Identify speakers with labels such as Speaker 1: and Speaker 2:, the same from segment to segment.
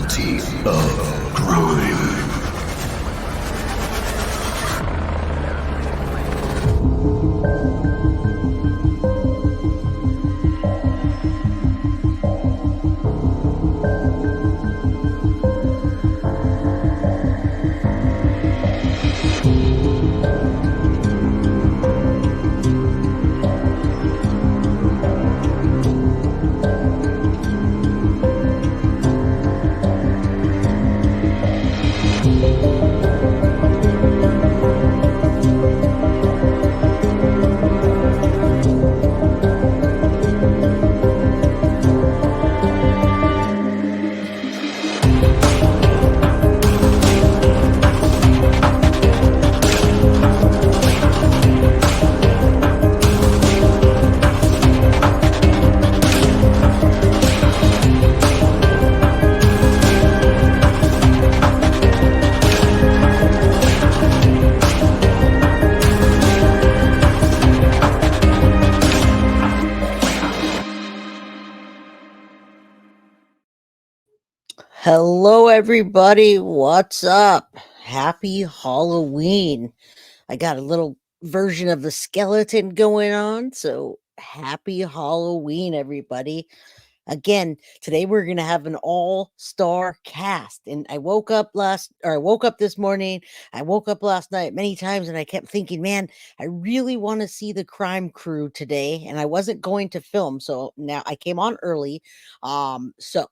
Speaker 1: Faculty of Crime.
Speaker 2: Hello, everybody. What's up? Happy Halloween. I got a little version of the skeleton going on. So, happy Halloween, everybody. Again, today we're going to have an all-star cast. And I woke up this morning. I woke up last night many times and I kept thinking, man, I really want to see the crime crew today. And I wasn't going to film. So now I came on early. So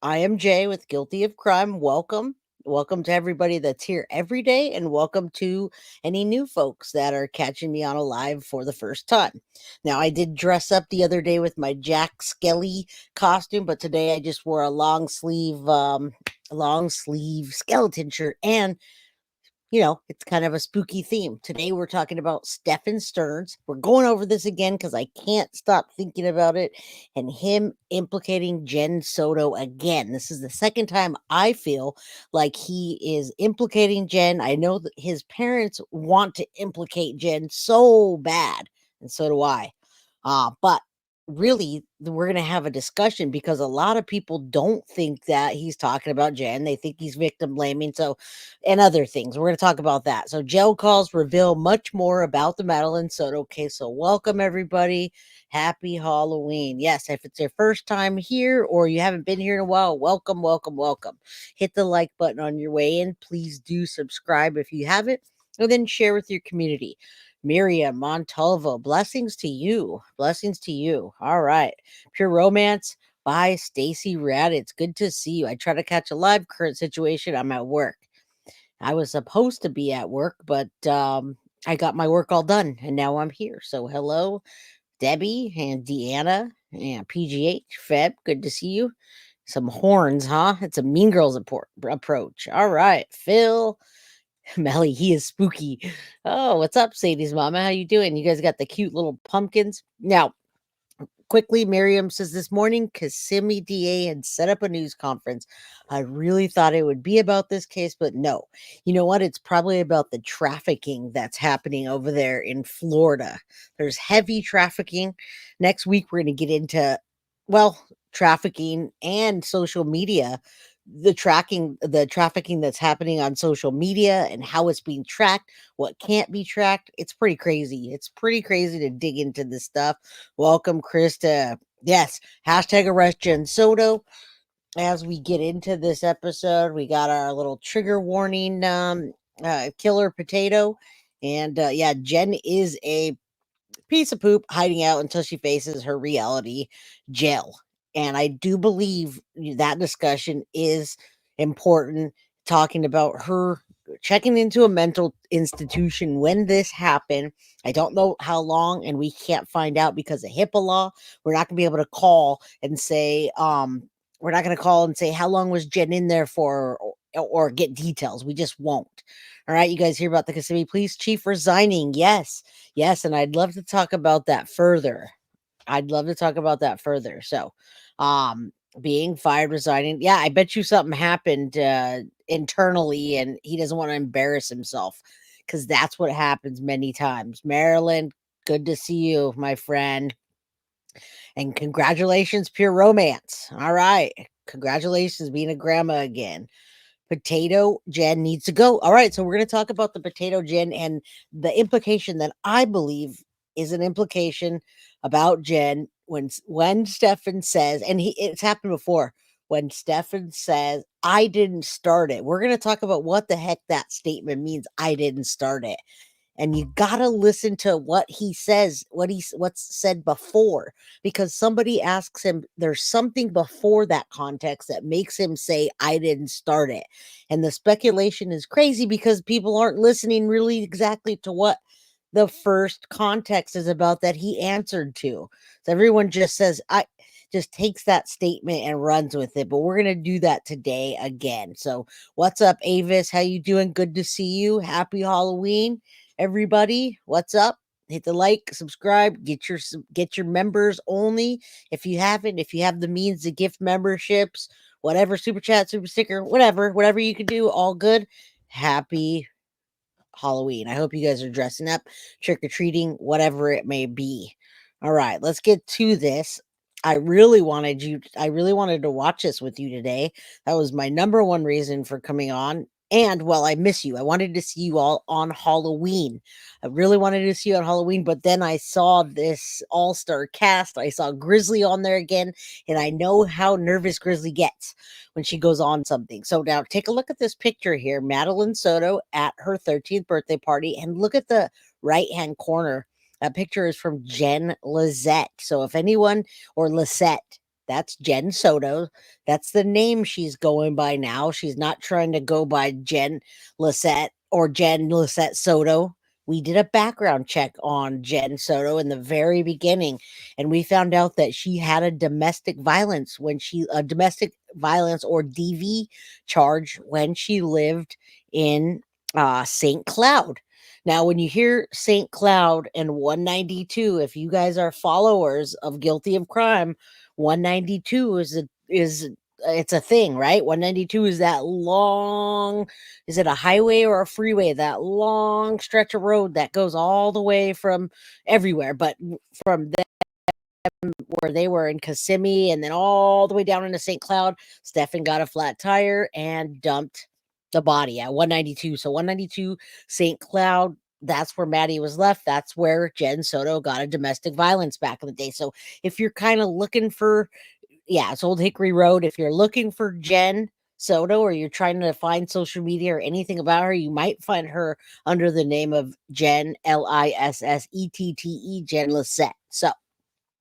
Speaker 2: I am Jay with Guilty of Crime. Welcome. Welcome to everybody that's here every day, and welcome to any new folks that are catching me on a live for the first time. Now, I did dress up the other day with my Jack Skelly costume, but today I just wore a long sleeve skeleton shirt, and it's kind of a spooky theme. Today we're talking about Stephan STERNS. We're going over this again because I can't stop thinking about it, and him implicating Jen Soto again. This is the second time I feel like he is implicating Jen. I know that his parents want to implicate Jen so bad, and so do I. But really, we're going to have a discussion because a lot of people don't think that he's talking about Jen. They think he's victim blaming. So, and other things. We're going to talk about that. So, jail calls reveal much more about the Madeline Soto case. So, welcome everybody. Happy Halloween. Yes, if it's your first time here or you haven't been here in a while, welcome, welcome, welcome. Hit the like button on your way in. Please do subscribe if you haven't, and then share with your community. Miriam Montalvo, blessings to you. Blessings to you. All right. Pure Romance by Stacy Rad. It's good to see you. I try to catch a live current situation. I'm at work. I was supposed to be at work, but I got my work all done and now I'm here. So hello, Debbie and Deanna and PGH. Feb, good to see you. Some horns, huh? It's a Mean Girls approach. All right. Phil. Melly, he is spooky. Oh, what's up, Sadie's mama? How you doing? You guys got the cute little pumpkins. Now, quickly, Miriam says this morning, Kissimmee DA had set up a news conference. I really thought it would be about this case, but no. You know what? It's probably about the trafficking that's happening over there in Florida. There's heavy trafficking. Next week, we're going to get into, trafficking and social media, the trafficking that's happening on social media and how it's being tracked, what can't be tracked. It's pretty crazy. It's pretty crazy to dig into this stuff. Welcome, Krista. Yes, hashtag arrest Jen Soto. As we get into this episode, we got our little trigger warning, killer potato. And Jen is a piece of poop hiding out until she faces her reality jail. And I do believe that discussion is important, talking about her checking into a mental institution when this happened. I don't know how long, and we can't find out because of HIPAA law. We're not going to be able to call and say, how long was Jen in there for, or get details. We just won't. All right, you guys hear about the Kissimmee Police Chief resigning? Yes, and I'd love to talk about that further. So, being fired, resigning. Yeah, I bet you something happened internally, and he doesn't want to embarrass himself because that's what happens many times. Marilyn, good to see you, my friend. And congratulations, Pure Romance. All right. Congratulations, being a grandma again. Potato Jen needs to go. All right, so we're going to talk about the potato Jen and the implication that I believe is an implication about Jen when Stephan says, and it's happened before, when Stephan says, I didn't start it. We're going to talk about what the heck that statement means, I didn't start it. And you gotta listen to what he says, what's said before, because somebody asks him, there's something before that context that makes him say, I didn't start it. And the speculation is crazy because people aren't listening really exactly to what the first context is about that he answered to. So everyone just says, I just takes that statement and runs with it. But we're gonna do that today again. So what's up, Avis? How you doing? Good to see you. Happy Halloween, everybody. What's up? Hit the like, subscribe, get your members only if you haven't. If you have the means to gift memberships, whatever, super chat, super sticker, whatever you can do, all good. Happy Halloween. I hope you guys are dressing up, trick or treating, whatever it may be. All right, let's get to this. I really wanted to watch this with you today. That was my number one reason for coming on. And well, I miss you. I wanted to see you all on Halloween. I really wanted to see you on Halloween, but then I saw this all-star cast. I saw Grizzly on there again, and I know how nervous Grizzly gets when she goes on something. So now take a look at this picture here. Madeline Soto at her 13th birthday party, and look at the right-hand corner. That picture is from Jen Lizette. So if anyone, or Lisette, that's Jen Soto. That's the name she's going by now. She's not trying to go by Jen Lisette or Jen Lisette Soto. We did a background check on Jen Soto in the very beginning, and we found out that she had a domestic violence or DV charge when she lived in St. Cloud. Now, when you hear St. Cloud and 192, if you guys are followers of Guilty of Crime, 192 it's a thing, right? 192 is that long, is it a highway or a freeway? That long stretch of road that goes all the way from everywhere, but from where they were in Kissimmee and then all the way down into St. Cloud, Stephan got a flat tire and dumped the body at 192. So 192 St. Cloud, that's where Maddie was left. That's where Jen Soto got a domestic violence back in the day. So if you're kind of looking for, it's Old Hickory Road. If you're looking for Jen Soto or you're trying to find social media or anything about her, you might find her under the name of Jen, Lissette, Jen Lissette. So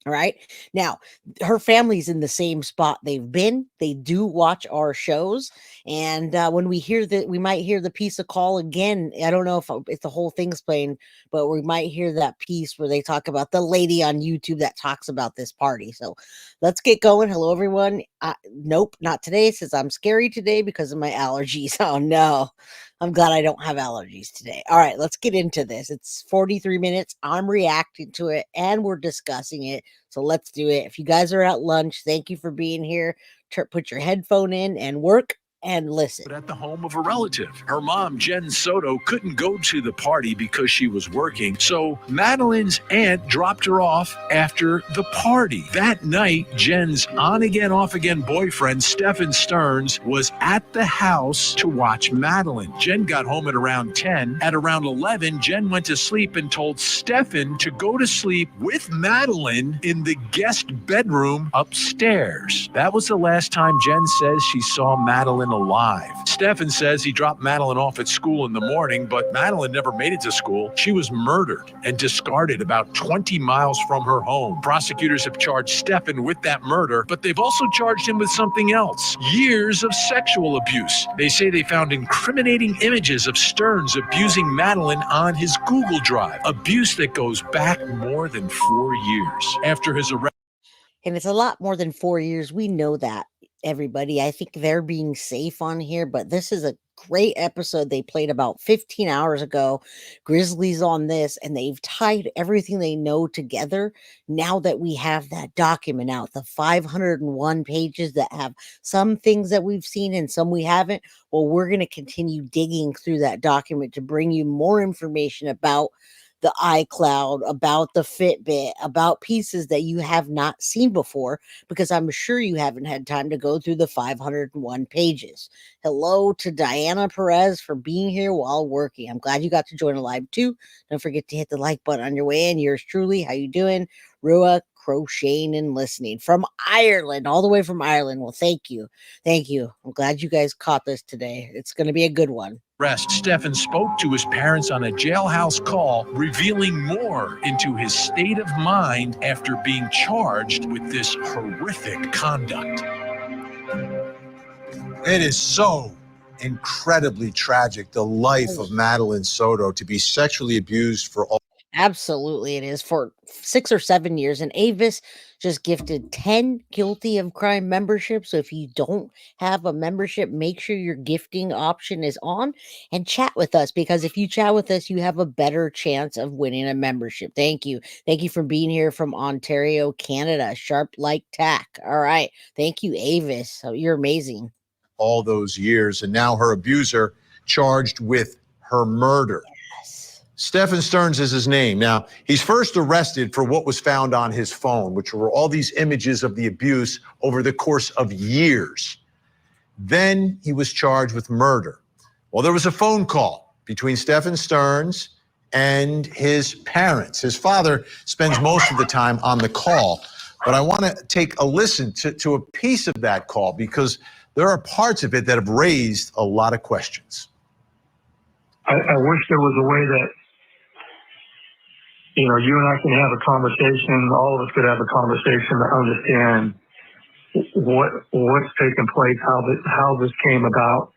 Speaker 2: all right. Now, her family's in the same spot they've been. They do watch our shows. And when we hear that, we might hear the piece of call again. I don't know if the whole thing's playing, but we might hear that piece where they talk about the lady on YouTube that talks about this party. So let's get going. Hello, everyone. Nope, not today, since I'm scary today because of my allergies. Oh, no. I'm glad I don't have allergies today. All right, let's get into this. It's 43 minutes. I'm reacting to it and we're discussing it. So let's do it. If you guys are at lunch, thank you for being here. Put your headphone in and work and listen.
Speaker 3: But at the home of a relative. Her mom, Jen Soto, couldn't go to the party because she was working, so Madeline's aunt dropped her off after the party. That night, Jen's on-again, off-again boyfriend, Stephan STERNS, was at the house to watch Madeline. Jen got home at around 10. At around 11, Jen went to sleep and told Stephan to go to sleep with Madeline in the guest bedroom upstairs. That was the last time Jen says she saw Madeline alive. Stephan says he dropped Madeline off at school in the morning, but Madeline never made it to school. She was murdered and discarded about 20 miles from her home. Prosecutors have charged Stephan with that murder, but they've also charged him with something else: years of sexual abuse. They say they found incriminating images of STERNS abusing Madeline on his Google Drive, abuse that goes back more than 4 years. After his arrest,
Speaker 2: and it's a lot more than 4 years. We know that, everybody. I think they're being safe on here, but this is a great episode they played about 15 hours ago. Grizzly's on this, and they've tied everything they know together now that we have that document out, the 501 pages that have some things that we've seen and some we haven't. Well, we're going to continue digging through that document to bring you more information about the iCloud, about the Fitbit, about pieces that you have not seen before, because I'm sure you haven't had time to go through the 501 pages. Hello to Diana Perez for being here while working. I'm glad you got to join a live too. Don't forget to hit the like button on your way in. Yours truly, how you doing? Rua, crocheting and listening from Ireland, all the way from Ireland. Well, thank you. Thank you. I'm glad you guys caught this today. It's going to be a good one.
Speaker 3: Stephan spoke to his parents on a jailhouse call, revealing more into his state of mind after being charged with this horrific conduct.
Speaker 4: It is so incredibly tragic, the life of Madeline Soto, to be sexually abused for all.
Speaker 2: Absolutely, it is for 6 or 7 years. And Avis just gifted 10 guilty of crime memberships. So if you don't have a membership, make sure your gifting option is on and chat with us, because if you chat with us, you have a better chance of winning a membership. Thank you. Thank you for being here from Ontario, Canada. Sharp like tack. All right. Thank you, Avis. So you're amazing.
Speaker 4: All those years, and now her abuser charged with her murder. Stephan STERNS is his name. Now, he's first arrested for what was found on his phone, which were all these images of the abuse over the course of years. Then he was charged with murder. Well, there was a phone call between Stephan STERNS and his parents. His father spends most of the time on the call, but I want to take a listen to a piece of that call, because there are parts of it that have raised a lot of questions.
Speaker 5: I wish there was a way that, you and I can have a conversation, all of us could have a conversation to understand what's taking place, how this came about,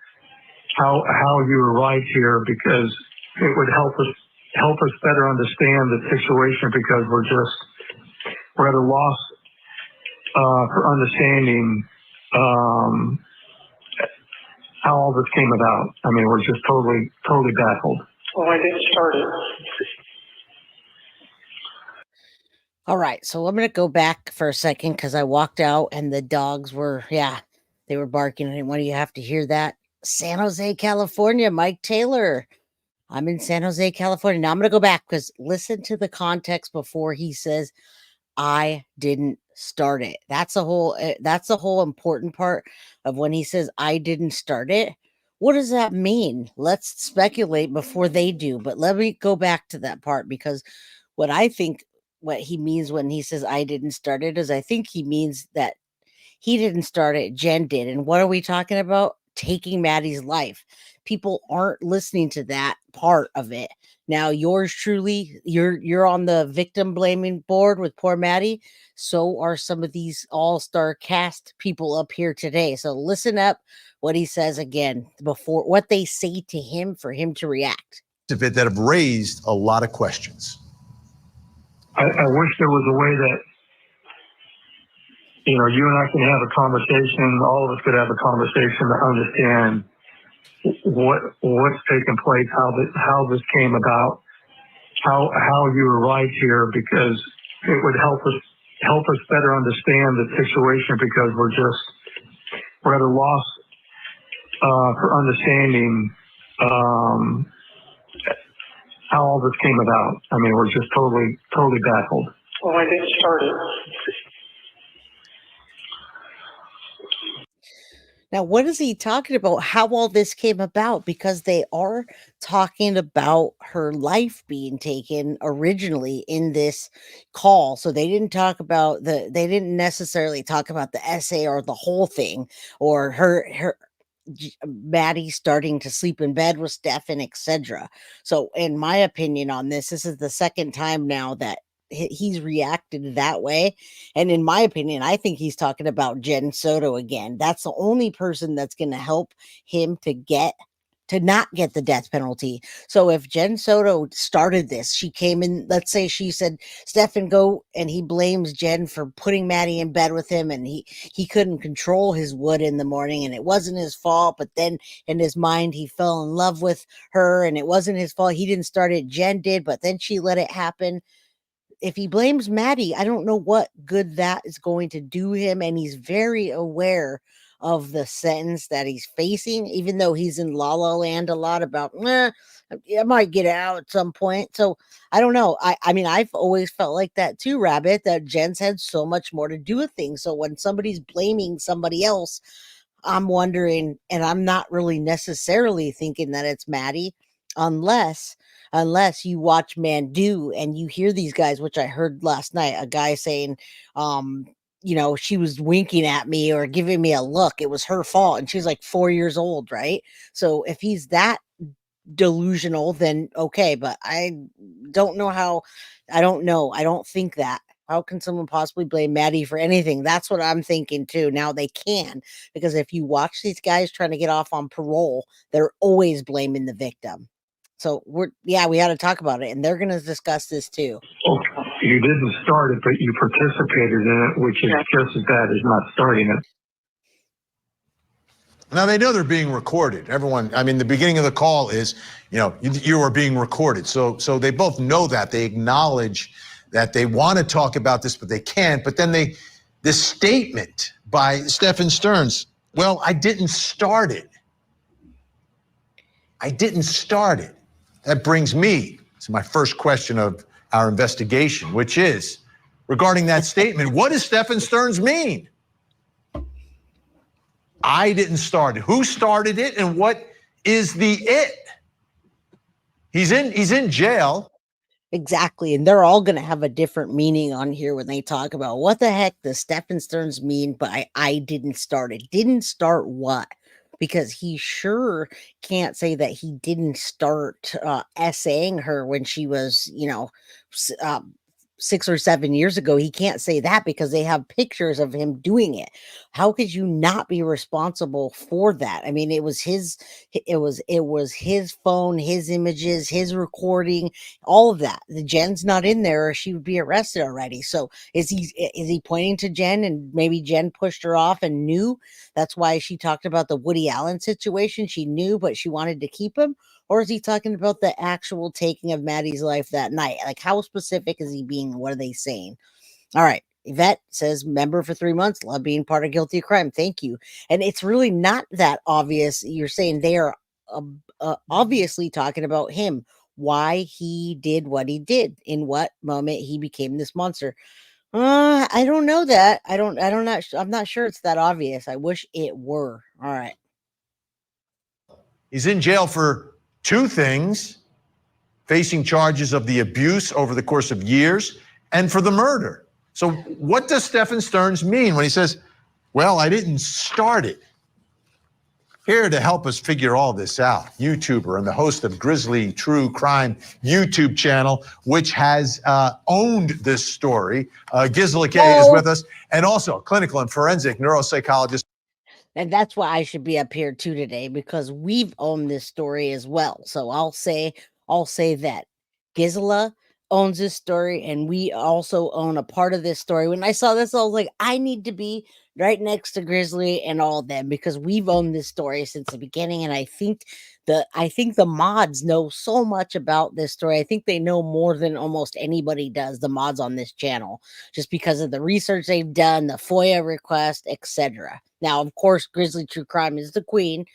Speaker 5: how you arrived here, because it would help us better understand the situation, because we're at a loss for understanding how all this came about. I mean, we're just totally baffled. Well, I didn't start it.
Speaker 2: All right, so I'm going to go back for a second because I walked out and the dogs were, they were barking. I didn't want you to have to hear that. San Jose, California, Mike Taylor. I'm in San Jose, California. Now I'm going to go back because listen to the context before he says, I didn't start it. That's the whole important part of when he says, I didn't start it. What does that mean? Let's speculate before they do. But let me go back to that part, because what he means when he says I didn't start it is I think he means that he didn't start it, Jen did. And what are we talking about? Taking Maddie's life. People aren't listening to that part of it. Now, yours truly, you're on the victim blaming board with poor Maddie. So are some of these all-star cast people up here today. So listen up what he says again before what they say to him for him to react.
Speaker 4: Of it that have raised a lot of questions.
Speaker 5: I wish there was a way that, you and I can have a conversation, all of us could have a conversation to understand what's taking place, how this came about, how you arrived here, because it would help us better understand the situation, because we're at a loss for understanding how all this came about. I mean, we're just totally baffled. Well, I didn't start it.
Speaker 2: Now, what is he talking about? How all this came about? Because they are talking about her life being taken originally in this call. So they didn't talk about they didn't necessarily talk about the essay or the whole thing, or her Maddie starting to sleep in bed with Stephan, etc. So in my opinion on this is the second time now that he's reacted that way. And in my opinion, I think he's talking about Jen Soto again. That's the only person that's going to help him to not get the death penalty. So if Jen Soto started this, she came in, let's say she said, Stephan, go, and he blames Jen for putting Maddie in bed with him, and he couldn't control his wood in the morning, and it wasn't his fault, but then in his mind, he fell in love with her, and it wasn't his fault. He didn't start it, Jen did, but then she let it happen. If he blames Maddie, I don't know what good that is going to do him, and he's very aware of the sentence that he's facing, even though he's in La La Land a lot about, I might get out at some point. So I don't know. I mean, I've always felt like that too, Rabbit, that Jen's had so much more to do with things. So when somebody's blaming somebody else, I'm wondering, and I'm not really necessarily thinking that it's Maddie, unless you watch Mandu and you hear these guys, which I heard last night, a guy saying, she was winking at me or giving me a look. It was her fault. And she's like 4 years old, right? So if he's that delusional, then okay, but I don't know how. I don't know. I don't think that. How can someone possibly blame Maddie for anything? That's what I'm thinking too. Now they can, because if you watch these guys trying to get off on parole, they're always blaming the victim. So we had to talk about it, and they're going to discuss this too.
Speaker 5: You didn't start it, but you participated in it, which is just as bad as not starting it.
Speaker 4: Now they know they're being recorded. Everyone, I mean, the beginning of the call is, you are being recorded. So they both know that. They acknowledge that they want to talk about this, but they can't. But then this statement by Stephan STERNS, well, I didn't start it. I didn't start it. That brings me to my first question of our investigation, which is regarding that statement. What does Stephan STERNS mean? I didn't start it. Who started it, and what is the it? He's in jail.
Speaker 2: Exactly. And they're all going to have a different meaning on here when they talk about what the heck does Stephan STERNS mean by I didn't start it. Didn't start what? Because he sure can't say that he didn't start essaying her when she was, 6 or 7 years ago. He can't say that because they have pictures of him doing it. How could you not be responsible for that? I mean, it was his phone, his images, his recording, all of that. The Jen's not in there, or she would be arrested already. So is he pointing to Jen, and maybe Jen pushed her off and knew? That's why she talked about the Woody Allen situation. She knew, but she wanted to keep him. Or is he talking about the actual taking of Maddie's life that night? Like, how specific is he being? What are they saying? All right. Yvette says, member for 3 months, love being part of Guilty of Crime. Thank you. And it's really not that obvious. You're saying they are obviously talking about him, why he did what he did, in what moment he became this monster. I don't know that. I'm not sure it's that obvious. I wish it were. All right.
Speaker 4: He's in jail for 2 things: facing charges of the abuse over the course of years and for the murder. So what does Stephan STERNS mean when he says, well, I didn't start it? Here to help us figure all this out, YouTuber and the host of Grizzly True Crime YouTube channel, which has owned this story, Gisela K is with us, and also clinical and forensic neuropsychologist.
Speaker 2: And that's why I should be up here too today, because we've owned this story as well. So I'll say that Gisela owns this story, and we also own a part of this story. When I saw this, I was like, I need to be right next to Grizzly and all of them, because we've owned this story since the beginning. And I think the mods know so much about this story. I think they know more than almost anybody does, the mods on this channel, just because of the research they've done, the FOIA request, etc. Now, of course, Grizzly True Crime is the queen,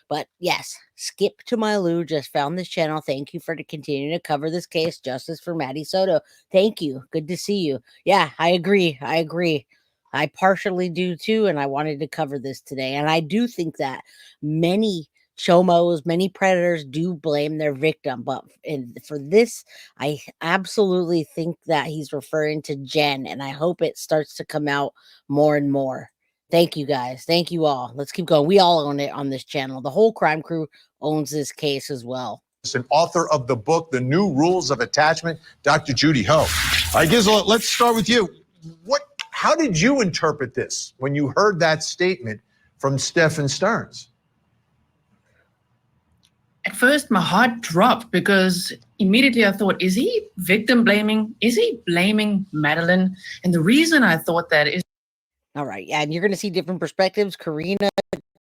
Speaker 2: but yes, Skip to my Lou just found this channel. Thank you for continuing to cover this case. Justice for Maddie Soto. Thank you. Good to see you. Yeah, I agree. I partially do too, and I wanted to cover this today. And I do think that many chomos, many predators do blame their victim, but for this, I absolutely think that he's referring to Jen, and I hope it starts to come out more and more. Thank you guys. Thank you all. Let's keep going. We all own it on this channel. The whole crime crew owns this case as well.
Speaker 4: And author of the book, The New Rules of Attachment, Dr. Judy Ho. All right, Gisela, let's start with you. How did you interpret this when you heard that statement from Stephan STERNS?
Speaker 6: At first, my heart dropped because immediately I thought, is he victim blaming? Is he blaming Madeline? And the reason I thought that is...
Speaker 2: All right. Yeah, and you're going to see different perspectives. Karina,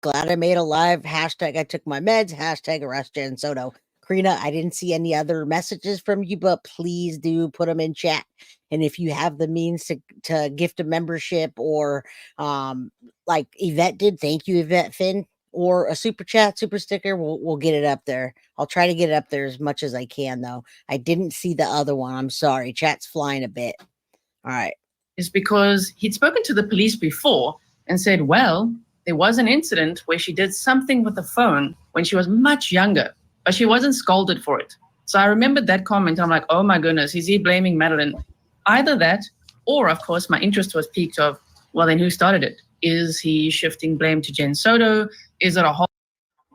Speaker 2: glad I made it live. Hashtag I took my meds. Hashtag arrest Jen Soto. Karina, I didn't see any other messages from you, but please do put them in chat. And if you have the means to gift a membership or like Yvette did, thank you, Yvette Finn, or a super chat, super sticker, we'll get it up there. I'll try to get it up there as much as I can, though. I didn't see the other one. I'm sorry. Chat's flying a bit. All right.
Speaker 6: Is because he'd spoken to the police before and said, well, there was an incident where she did something with the phone when she was much younger, but she wasn't scolded for it. So I remembered that comment. I'm like, oh my goodness, is he blaming Madeline? Either that, or of course, my interest was piqued of, well, then who started it? Is he shifting blame to Jen Soto? Is it a whole?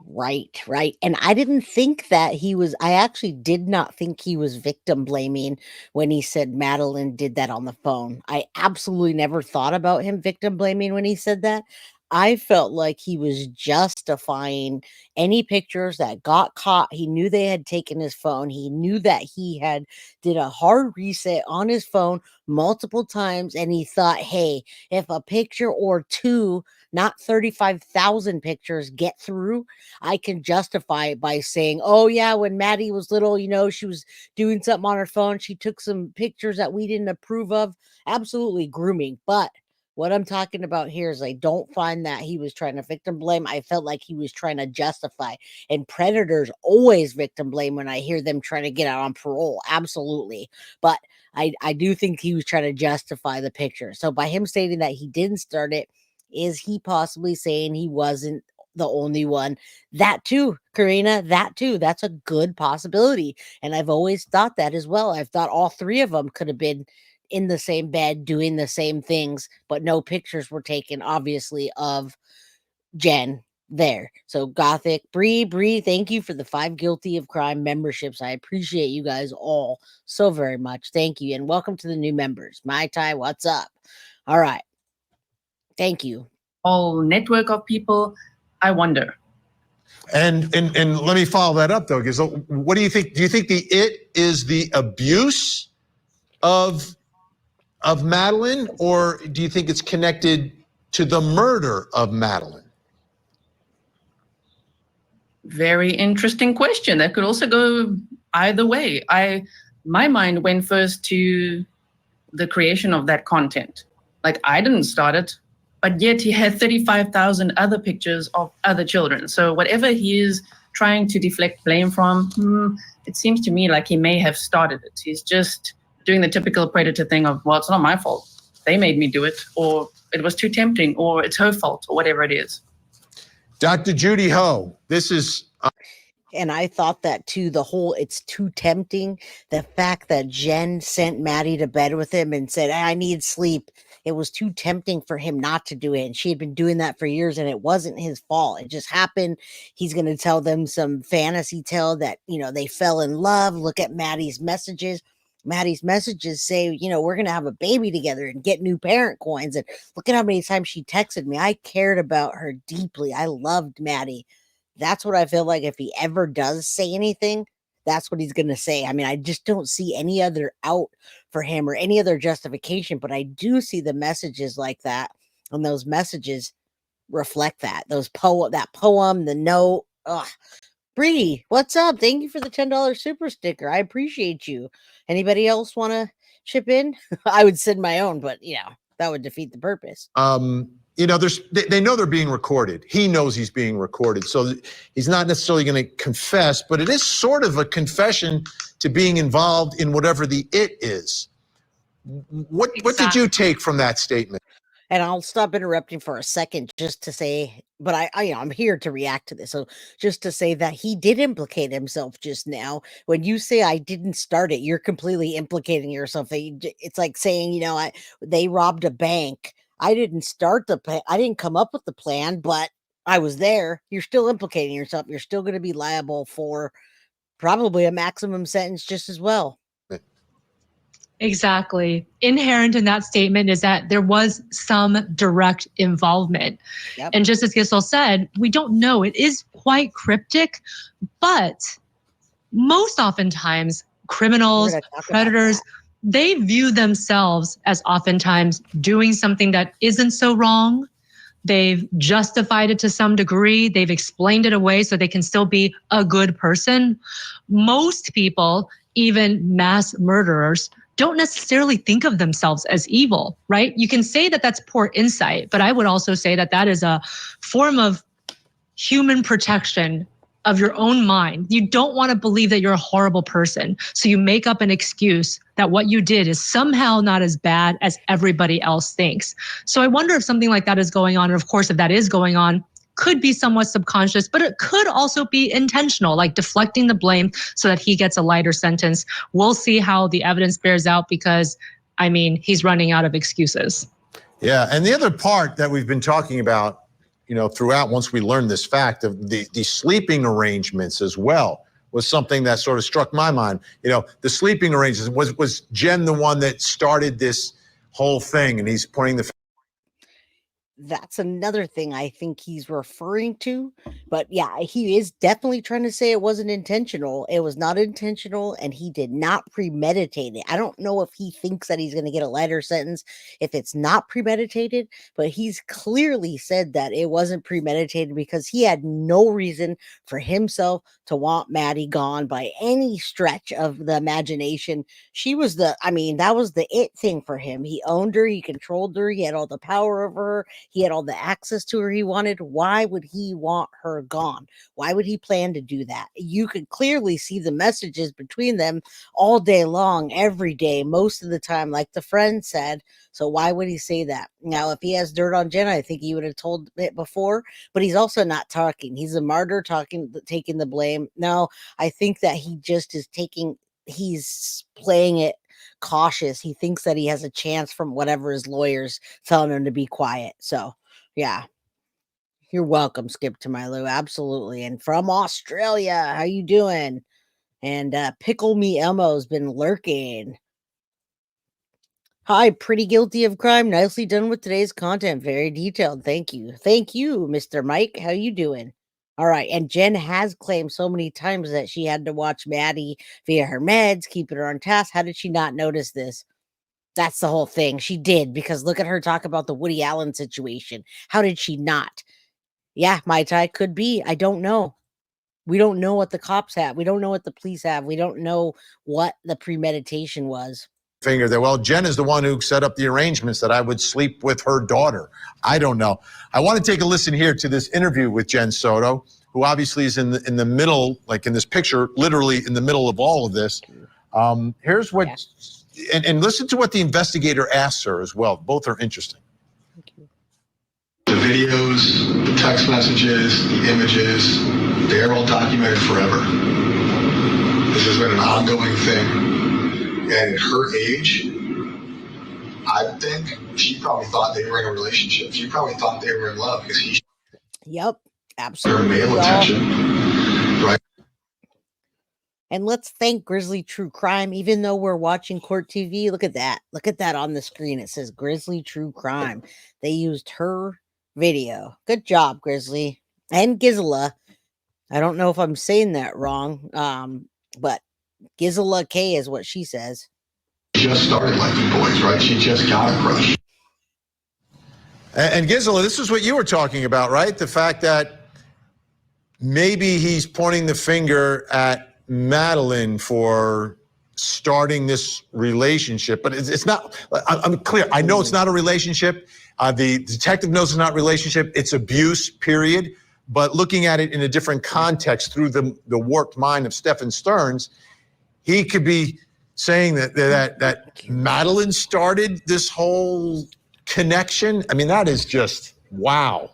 Speaker 2: Right. And I didn't think that I actually did not think he was victim blaming when he said Madeline did that on the phone. I absolutely never thought about him victim blaming when he said that. I felt like he was justifying any pictures that got caught. He knew they had taken his phone. He knew that he had did a hard reset on his phone multiple times. And he thought, hey, if a picture or two, not 35,000 pictures, get through, I can justify it by saying, oh yeah, when Maddie was little, she was doing something on her phone. She took some pictures that we didn't approve of. Absolutely grooming. But what I'm talking about here is I don't find that he was trying to victim blame. I felt like he was trying to justify. And predators always victim blame when I hear them trying to get out on parole. Absolutely. But I do think he was trying to justify the picture. So by him stating that he didn't start it, is he possibly saying he wasn't the only one? That too, Karina, that too. That's a good possibility. And I've always thought that as well. I've thought all three of them could have been in the same bed doing the same things, but no pictures were taken, obviously, of Jen there. So Gothic, Bree, thank you for the 5 Guilty of Crime memberships. I appreciate you guys all so very much. Thank you. And welcome to the new members. Mai Tai, what's up? All right. Thank you.
Speaker 6: Whole network of people, I wonder.
Speaker 4: And let me follow that up though, because what do you think? Do you think the it is the abuse of Madeline, or do you think it's connected to the murder of Madeline?
Speaker 6: Very interesting question. That could also go either way. My mind went first to the creation of that content. Like, I didn't start it, but yet he had 35,000 other pictures of other children. So whatever he is trying to deflect blame from, it seems to me like he may have started it. He's just doing the typical predator thing of, well, it's not my fault. They made me do it, or it was too tempting, or it's her fault, or whatever it is.
Speaker 4: Dr. Judy Ho, this is...
Speaker 2: And I thought that too, it's too tempting. The fact that Jen sent Maddie to bed with him and said, I need sleep. It was too tempting for him not to do it. And she had been doing that for years, and it wasn't his fault. It just happened. He's going to tell them some fantasy tale that, they fell in love. Look at Maddie's messages. Maddie's messages say, we're going to have a baby together and get new parent coins. And look at how many times she texted me. I cared about her deeply. I loved Maddie. That's what I feel like if he ever does say anything, that's what he's going to say. I mean, I just don't see any other out for him or any other justification, but I do see the messages like that. And those messages reflect that. That poem, the note. Ugh. Bree, what's up? Thank you for the $10 super sticker. I appreciate you. Anybody else want to chip in? I would send my own, but that would defeat the purpose.
Speaker 4: They know they're being recorded. He knows he's being recorded. So he's not necessarily going to confess, but it is sort of a confession to being involved in whatever the it is. What did you take from that statement?
Speaker 2: And I'll stop interrupting for a second just to say, but I'm here to react to this. So just to say that he did implicate himself just now. When you say I didn't start it, you're completely implicating yourself. It's like saying, they robbed a bank. I didn't start the plan. I didn't come up with the plan, but I was there. You're still implicating yourself. You're still going to be liable for probably a maximum sentence just as well.
Speaker 7: Exactly. Inherent in that statement is that there was some direct involvement.
Speaker 2: Yep.
Speaker 7: And just as Giselle said, we don't know. It is quite cryptic, but most oftentimes criminals, predators, they view themselves as oftentimes doing something that isn't so wrong, They've justified it to some degree. They've explained it away so they can still be a good person. Most people, even mass murderers, don't necessarily think of themselves as evil, right? You can say that that's poor insight, but I would also say that that is a form of human protection of your own mind. You don't want to believe that you're a horrible person. So you make up an excuse that what you did is somehow not as bad as everybody else thinks. So I wonder if something like that is going on. And of course, if that is going on, could be somewhat subconscious, but it could also be intentional, like deflecting the blame so that he gets a lighter sentence. We'll see how the evidence bears out because, I mean, he's running out of excuses.
Speaker 4: Yeah, and the other part that we've been talking about, throughout, once we learned this fact of the sleeping arrangements as well, was something that sort of struck my mind. The sleeping arrangements, was Jen the one that started this whole thing, and he's pointing the
Speaker 2: That's another thing I think he's referring to. But yeah, he is definitely trying to say it wasn't intentional. It was not intentional, and he did not premeditate it. I don't know if he thinks that he's going to get a lighter sentence if it's not premeditated, but he's clearly said that it wasn't premeditated because he had no reason for himself to want Maddie gone by any stretch of the imagination. She was that was the it thing for him. He owned her, he controlled her, he had all the power over her. He had all the access to her he wanted. Why would he want her gone? Why would he plan to do that? You could clearly see the messages between them all day long, every day, most of the time, like the friend said. So why would he say that? Now, if he has dirt on Jen, I think he would have told it before, but he's also not talking. He's a martyr taking the blame. No, I think that he just is he's playing it cautious. He thinks that he has a chance from whatever his lawyers telling him to be quiet. So yeah, you're welcome, Skip to my Lou. Absolutely. And from Australia, how you doing? And Pickle Me Elmo's been lurking. Hi, pretty guilty of crime. Nicely done with today's content. Very detailed. Thank you, Mr. Mike. How you doing? All right. And Jen has claimed so many times that she had to watch Maddie via her meds, keeping her on task. How did she not notice this? That's the whole thing. She did, because look at her talk about the Woody Allen situation. How did she not? Yeah, Mai Tai, could be. I don't know. We don't know what the cops have. We don't know what the police have. We don't know what the premeditation was.
Speaker 4: finger there. Well, Jen is the one who set up the arrangements that I would sleep with her daughter. I don't know. I want to take a listen here to this interview with Jen Soto, who obviously is in the middle, like in this picture, literally in the middle of all of this. Here's what, and listen to what the investigator asks her as well. Both are interesting.
Speaker 8: The videos, the text messages, the images, they're all documented forever. This has been an ongoing thing. And at her age, I think she probably thought they were in a relationship. She probably thought they were in love because he.
Speaker 2: Yep, absolutely.
Speaker 8: Her male attention, right?
Speaker 2: And let's thank Grizzly True Crime, even though we're watching Court TV. Look at that. Look at that on the screen. It says Grizzly True Crime. They used her video. Good job, Grizzly. And Gizela. I don't know if I'm saying that wrong, but Gizela K is what she says.
Speaker 8: Just started liking boys, right? She just got a crush.
Speaker 4: And Gizela, this is what you were talking about, right? The fact that maybe he's pointing the finger at Madeline for starting this relationship, but it's not. I'm clear. I know it's not a relationship. The detective knows it's not a relationship. It's abuse, period. But looking at it in a different context through the warped mind of Stephan STERNS, he could be saying that Madeline started this whole connection. I mean, that is just wow.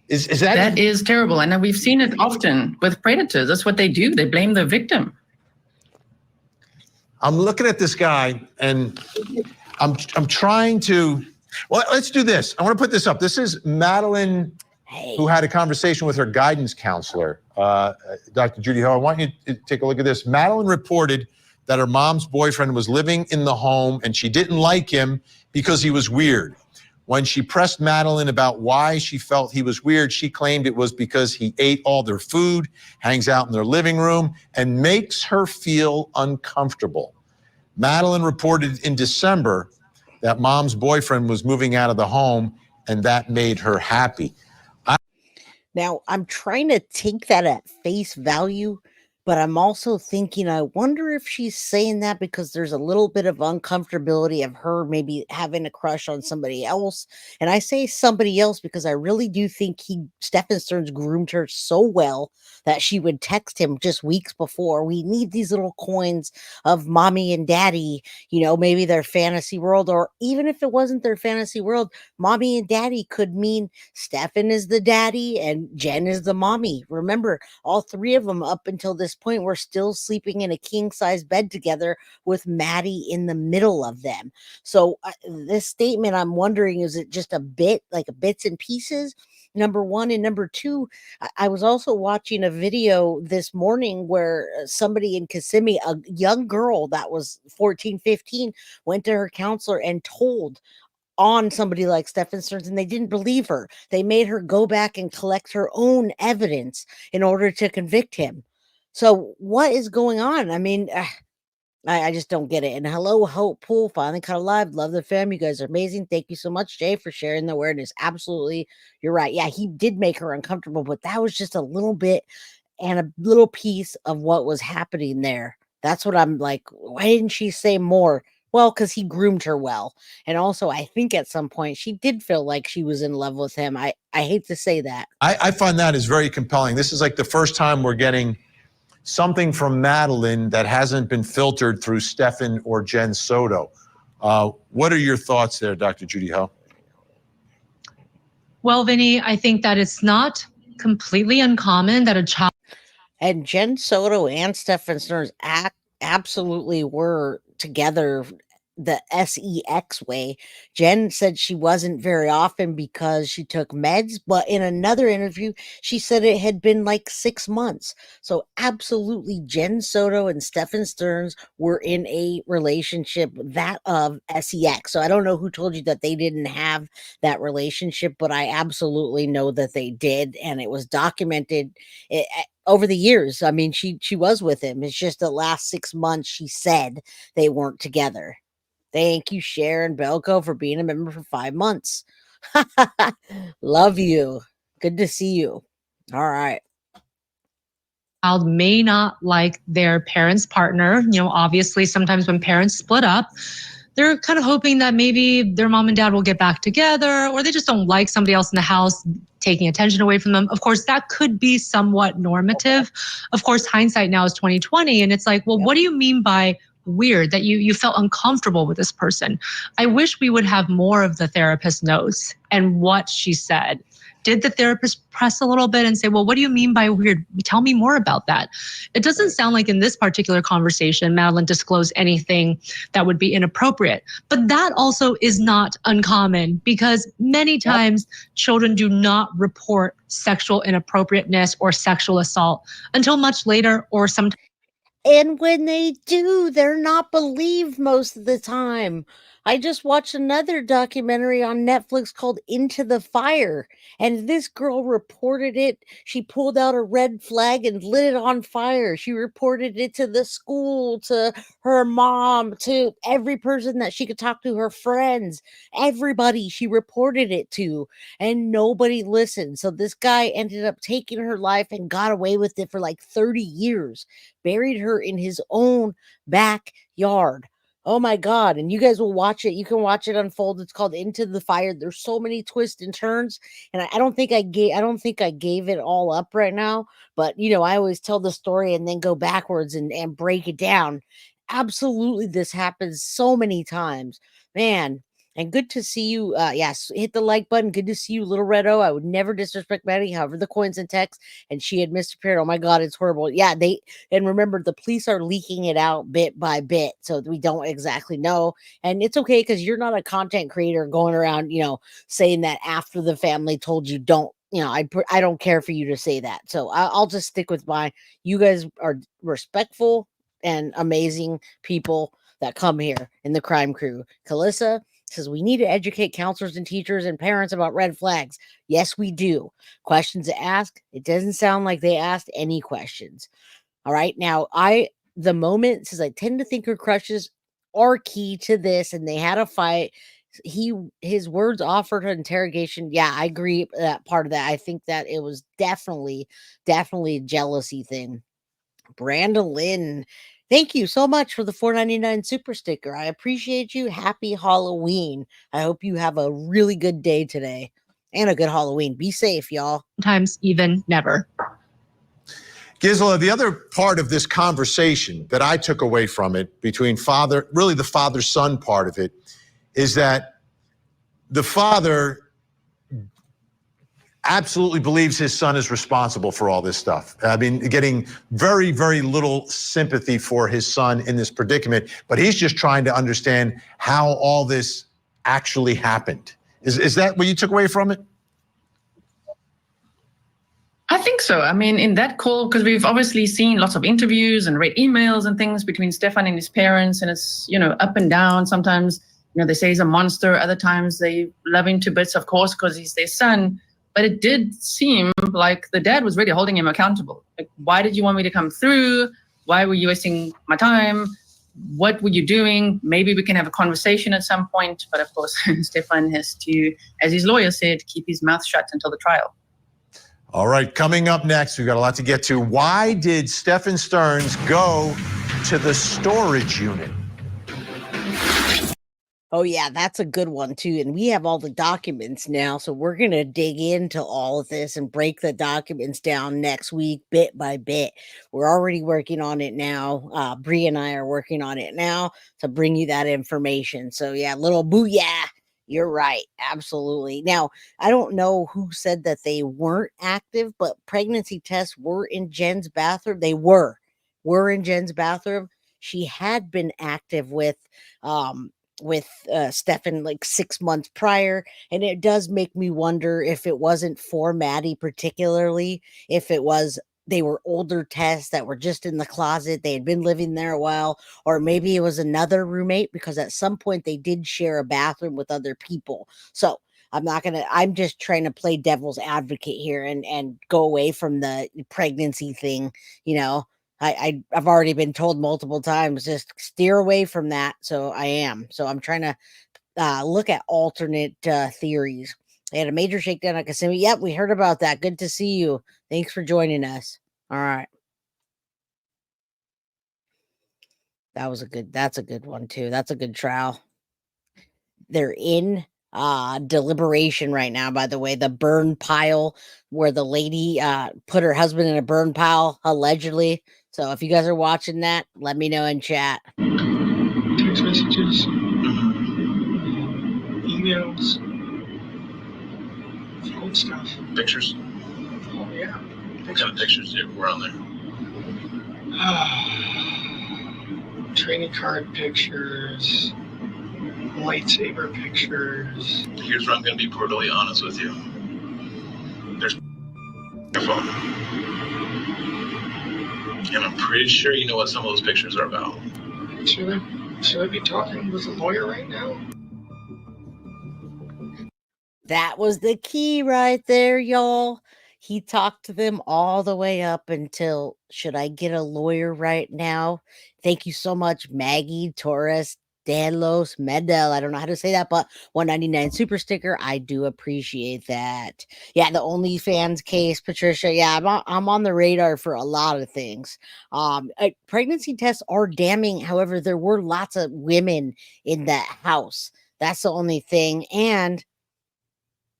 Speaker 4: Is that?
Speaker 6: That is terrible, and we've seen it often with predators. That's what they do. They blame the victim.
Speaker 4: I'm looking at this guy, and I'm trying to. Well, let's do this. I want to put this up. This is Madeline, who had a conversation with her guidance counselor, Dr. Judy Ho. I want you to take a look at this. Madeline reported that her mom's boyfriend was living in the home and she didn't like him because he was weird. When she pressed Madeline about why she felt he was weird, she claimed it was because he ate all their food, hangs out in their living room, and makes her feel uncomfortable. Madeline reported in December that mom's boyfriend was moving out of the home and that made her happy.
Speaker 2: Now, I'm trying to take that at face value, but I'm also thinking, I wonder if she's saying that because there's a little bit of uncomfortability of her maybe having a crush on somebody else. And I say somebody else because I really do think Stephan Stern groomed her so well that she would text him just weeks before. We need these little coins of mommy and daddy, maybe their fantasy world, or even if it wasn't their fantasy world, mommy and daddy could mean Stephan is the daddy and Jen is the mommy. Remember, all three of them up until this point were still sleeping in a king-size bed together with Maddie in the middle of them. So this statement, I'm wondering, is it just a bit, like a bits and pieces? Number one. And number two, I was also watching a video this morning where somebody in Kissimmee, a young girl that was 14, 15, went to her counselor and told on somebody like Stephan Stern, and they didn't believe her. They made her go back and collect her own evidence in order to convict him. So what is going on? I mean, I just don't get it. And hello, Hope Pool, finally caught alive. Love the fam. You guys are amazing. Thank you so much, Jay, for sharing the awareness. Absolutely. You're right. Yeah, he did make her uncomfortable, but that was just a little bit and a little piece of what was happening there. That's what I'm like, why didn't she say more? Well, because he groomed her well. And also, I think at some point she did feel like she was in love with him. I hate to say that.
Speaker 4: I find that is very compelling. This is like the first time we're getting something from Madeline that hasn't been filtered through Stephan or Jen Soto. What are your thoughts there, Dr. Judy Ho?
Speaker 7: Well, Vinnie, I think that it's not completely uncommon that a child.
Speaker 2: And Jen Soto and Stephan Stern absolutely were together the sex way. Jen said she wasn't very often because she took meds, but in another interview, she said it had been like 6 months. So absolutely, Jen Soto and Stephan Stern were in a relationship that of sex. So I don't know who told you that they didn't have that relationship, but I absolutely know that they did, and it was documented over the years. I mean, she was with him. It's just the last 6 months she said they weren't together. Thank you, Sharon Belko, for being a member for 5 months. Love you. Good to see you. All right.
Speaker 7: Child may not like their parent's partner. Obviously, sometimes when parents split up, they're kind of hoping that maybe their mom and dad will get back together, or they just don't like somebody else in the house taking attention away from them. Of course, that could be somewhat normative. Of course, hindsight now is 2020, and it's like, well, what do you mean by weird that you felt uncomfortable with this person? I wish we would have more of the therapist notes and what she said. Did the therapist press a little bit and say, well, what do you mean by weird? Tell me more about that. It doesn't sound like in this particular conversation, Madeline disclosed anything that would be inappropriate. But that also is not uncommon because many times children do not report sexual inappropriateness or sexual assault until much later or sometimes.
Speaker 2: And when they do, they're not believed most of the time. I just watched another documentary on Netflix called Into the Fire, and this girl reported it. She pulled out a red flag and lit it on fire. She reported it to the school, to her mom, to every person that she could talk to, her friends, everybody she reported it to, and nobody listened. So this guy ended up taking her life and got away with it for like 30 years. Buried her in his own backyard. Oh my God. And you guys will watch it. You can watch it unfold. It's called Into the Fire. There's so many twists and turns. And I don't think I gave it all up right now. But I always tell the story and then go backwards and break it down. Absolutely, this happens so many times. Man. And good to see you. Yes, hit the like button. Good to see you, Little Red O. I would never disrespect Maddie. However, the coins and text, and she had misappeared. Oh my God, it's horrible. Yeah, and remember, the police are leaking it out bit by bit, so we don't exactly know. And it's okay because you're not a content creator going around, saying that after the family told you don't. I don't care for you to say that. So I'll just stick with you guys are respectful and amazing people that come here in the crime crew. Calissa says we need to educate counselors and teachers and parents about red flags. Yes, we do. Questions to ask. It doesn't sound like they asked any questions. All right. Now, the moment says I tend to think her crushes are key to this, and they had a fight. His words offered an interrogation. Yeah, I agree that part of that. I think that it was definitely a jealousy thing. Brandon Lynn, thank you so much for the $4.99 super sticker. I appreciate you. Happy Halloween. I hope you have a really good day today and a good Halloween. Be safe, y'all.
Speaker 7: Sometimes even never.
Speaker 4: Gisela, the other part of this conversation that I took away from it between really the father-son part of it, is that the father absolutely believes his son is responsible for all this stuff. I mean, getting very, very little sympathy for his son in this predicament, but he's just trying to understand how all this actually happened. Is that what you took away from it?
Speaker 6: I think so. I mean, in that call, because we've obviously seen lots of interviews and read emails and things between Stephan and his parents, and it's, up and down. Sometimes, they say he's a monster. Other times they love him to bits, of course, because he's their son. But it did seem like the dad was really holding him accountable. Like, why did you want me to come through? Why were you wasting my time? What were you doing? Maybe we can have a conversation at some point. But of course, Stephan has to, as his lawyer said, keep his mouth shut until the trial.
Speaker 4: All right, coming up next, we've got a lot to get to. Why did Stephan Sterns go to the storage unit?
Speaker 2: Oh, yeah, that's a good one, too. And we have all the documents now, so we're going to dig into all of this and break the documents down next week, bit by bit. We're already working on it now. Bree and I are working on it now to bring you that information. So, yeah, little booyah. You're right. Absolutely. Now, I don't know who said that they weren't active, but pregnancy tests were in Jen's bathroom. They were in Jen's bathroom. She had been active with Stephan like 6 months prior. And it does make me wonder if it wasn't for Maddie particularly, if it was they were older tests that were just in the closet. They had been living there a while, or maybe it was another roommate, because at some point they did share a bathroom with other people. So I'm just trying to play devil's advocate here and go away from the pregnancy thing. I've already been told multiple times, just steer away from that. So I'm trying to look at alternate theories. They had a major shakedown at Kissimmee. Yep, we heard about that. Good to see you. Thanks for joining us. All right. That's a good one too. That's a good trial. They're in deliberation right now, by the way. The burn pile where the lady put her husband in a burn pile, allegedly. So if you guys are watching that, let me know in chat.
Speaker 9: Text messages, emails, phone stuff.
Speaker 10: Pictures?
Speaker 9: Oh, yeah.
Speaker 10: What kind of pictures were on there?
Speaker 9: Training card pictures, lightsaber pictures.
Speaker 10: Here's where I'm going to be brutally honest with you. There's your phone. And I'm pretty sure you know what some of those pictures are about.
Speaker 9: Should I be talking with a lawyer right now?
Speaker 2: That was the key right there, y'all. He talked to them all the way up until, should I get a lawyer right now? Thank you so much, Maggie, Torres, Danlos, Medel. I don't know how to say that, but $1.99 super sticker. I do appreciate that. Yeah, the OnlyFans case, Patricia. Yeah, I'm on the radar for a lot of things. Pregnancy tests are damning. However, there were lots of women in that house. That's the only thing. And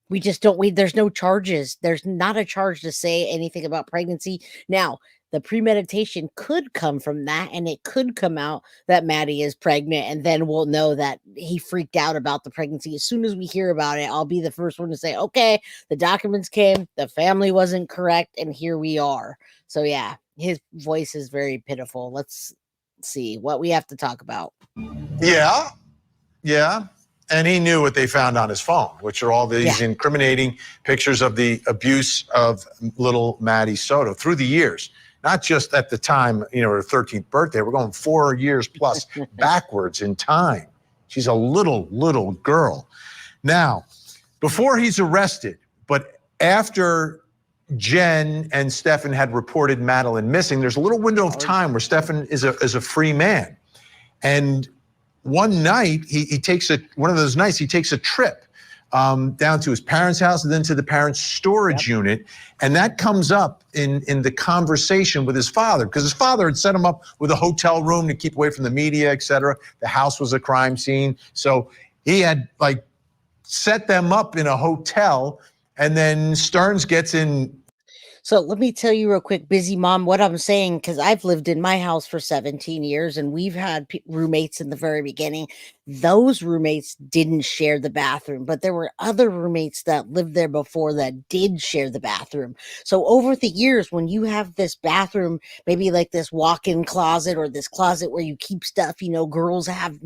Speaker 2: we just there's no charges. There's not a charge to say anything about pregnancy. Now, the premeditation could come from that, and it could come out that Maddie is pregnant, and then we'll know that he freaked out about the pregnancy. As soon as we hear about it, I'll be the first one to say, okay, the documents came, the family wasn't correct, and here we are. So yeah, his voice is very pitiful. Let's see what we have to talk about.
Speaker 4: Yeah. And he knew what they found on his phone, which are all these incriminating pictures of the abuse of little Maddie Soto through the years. Not just at the time, her 13th birthday. We're going 4 years plus backwards in time. She's a little girl. Now, before he's arrested, but after Jen and Stephan had reported Madeline missing, there's a little window of time where Stephan is a free man. And one night he takes one of those nights he takes a trip down to his parents' house and then to the parents' storage unit. And that comes up in the conversation with his father, because his father had set him up with a hotel room to keep away from the media, et cetera. The house was a crime scene. So he had like set them up in a hotel, and then Stearns gets in.
Speaker 2: So let me tell you real quick, busy mom, what I'm saying, because I've lived in my house for 17 years and we've had roommates in the very beginning. Those roommates didn't share the bathroom, but there were other roommates that lived there before that did share the bathroom. So over the years, when you have this bathroom, maybe like this walk-in closet or this closet where you keep stuff, you know, girls have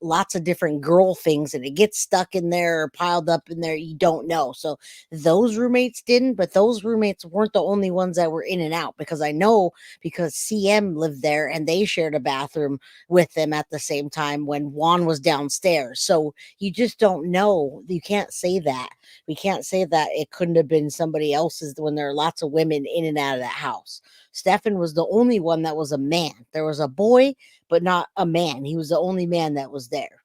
Speaker 2: lots of different girl things and it gets stuck in there or piled up in there, you don't know. So those roommates didn't, but those roommates weren't the only ones that were in and out, because I know, because CM lived there and they shared a bathroom with them at the same time when Juan was downstairs. So you just don't know. You can't say that. We can't say that it couldn't have been somebody else's when there are lots of women in and out of that house. Stephan was the only one that was a man. There was a boy, but not a man. He was the only man that was there.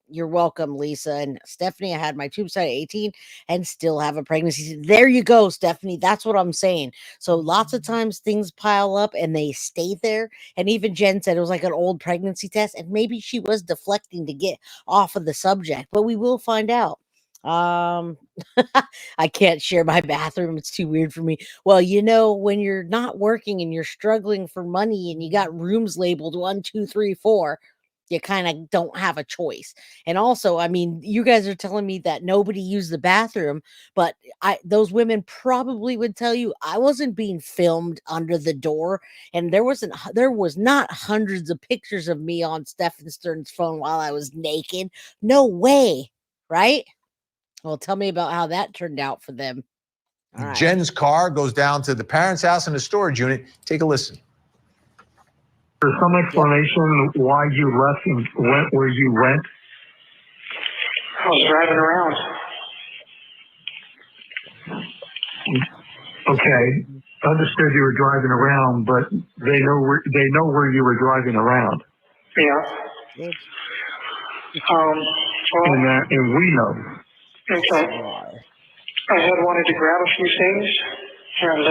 Speaker 2: You're welcome, Lisa. And Stephanie, I had my tubes out at 18 and still have a pregnancy. There you go, Stephanie. That's what I'm saying. So lots of times things pile up and they stay there. And even Jen said it was like an old pregnancy test, and maybe she was deflecting to get off of the subject, but we will find out. I can't share my bathroom. It's too weird for me. Well, you know, when you're not working and you're struggling for money and you got rooms labeled 1, 2, 3, 4, you kind of don't have a choice. And also, I mean, you guys are telling me that nobody used the bathroom, but those women probably would tell you I wasn't being filmed under the door, and there was not hundreds of pictures of me on Stephan Stearns' phone while I was naked. No way, right? Well, tell me about how that turned out for them. All right.
Speaker 4: Jen's car goes down to the parents' house in the storage unit. Take a listen.
Speaker 5: There's some explanation why you left and went where you went?
Speaker 9: I was driving around.
Speaker 5: Okay, understood you were driving around, but they know where you were driving around.
Speaker 9: Yeah.
Speaker 5: And we know.
Speaker 9: Okay. I had wanted to grab a few things and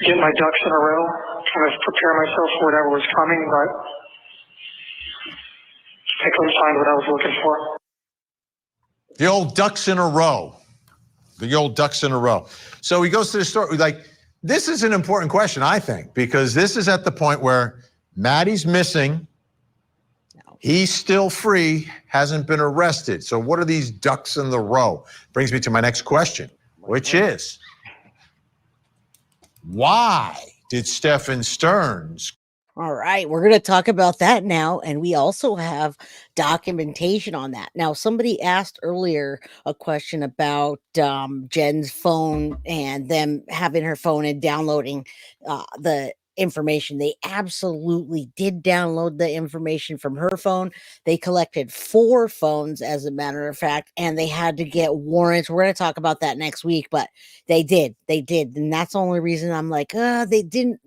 Speaker 9: get my ducks in a row, kind of prepare myself for whatever was coming, but I couldn't find what I was looking for.
Speaker 4: The old ducks in a row. The old ducks in a row. So he goes to the store. Like, this is an important question, I think, because this is at the point where Maddie's missing. He's still free, hasn't been arrested. So what are these ducks in the row? Brings me to my next question, which is, why did Stephan Stearns?
Speaker 2: All right, we're going to talk about that now, and we also have documentation on that. Now, somebody asked earlier a question about Jen's phone and them having her phone and downloading the information. They absolutely did download the information from her phone. They collected 4 phones, as a matter of fact, and they had to get warrants. We're going to talk about that next week, but they did. And that's the only reason I'm like, they didn't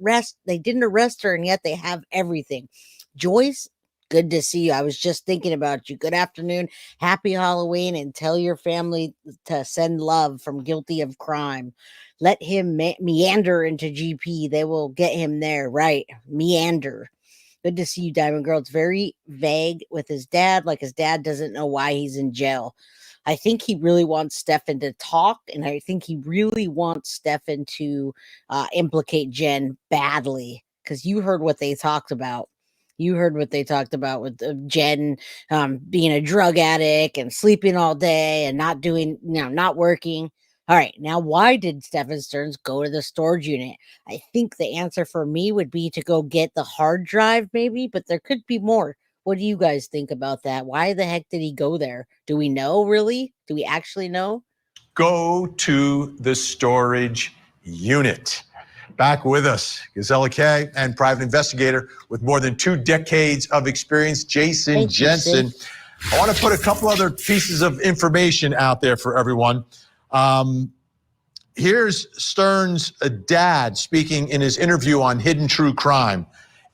Speaker 2: arrest her, and yet they have everything. Joyce, good to see you. I was just thinking about you. Good afternoon. Happy Halloween, and tell your family to send love from Guilty of Crime. Let him meander into GP. They will get him there, right? Meander. Good to see you, Diamond Girl. It's very vague with his dad, like his dad doesn't know why he's in jail. I think he really wants Stephan to talk, and I think he really wants Stephan to implicate Jen badly, because you heard what they talked about. You heard what they talked about with Jen being a drug addict and sleeping all day and not working. All right, now why did Stephan Stearns go to the storage unit? I think the answer for me would be to go get the hard drive, maybe, but there could be more. What do you guys think about that? Why the heck did he go there? Do we know, really? Do we actually know?
Speaker 4: Go to the storage unit. Back with us, Gazella K, and private investigator with more than 2 decades of experience, Jason Jensen. I want to put a couple other pieces of information out there for everyone. Here's Stearns' dad speaking in his interview on Hidden True Crime.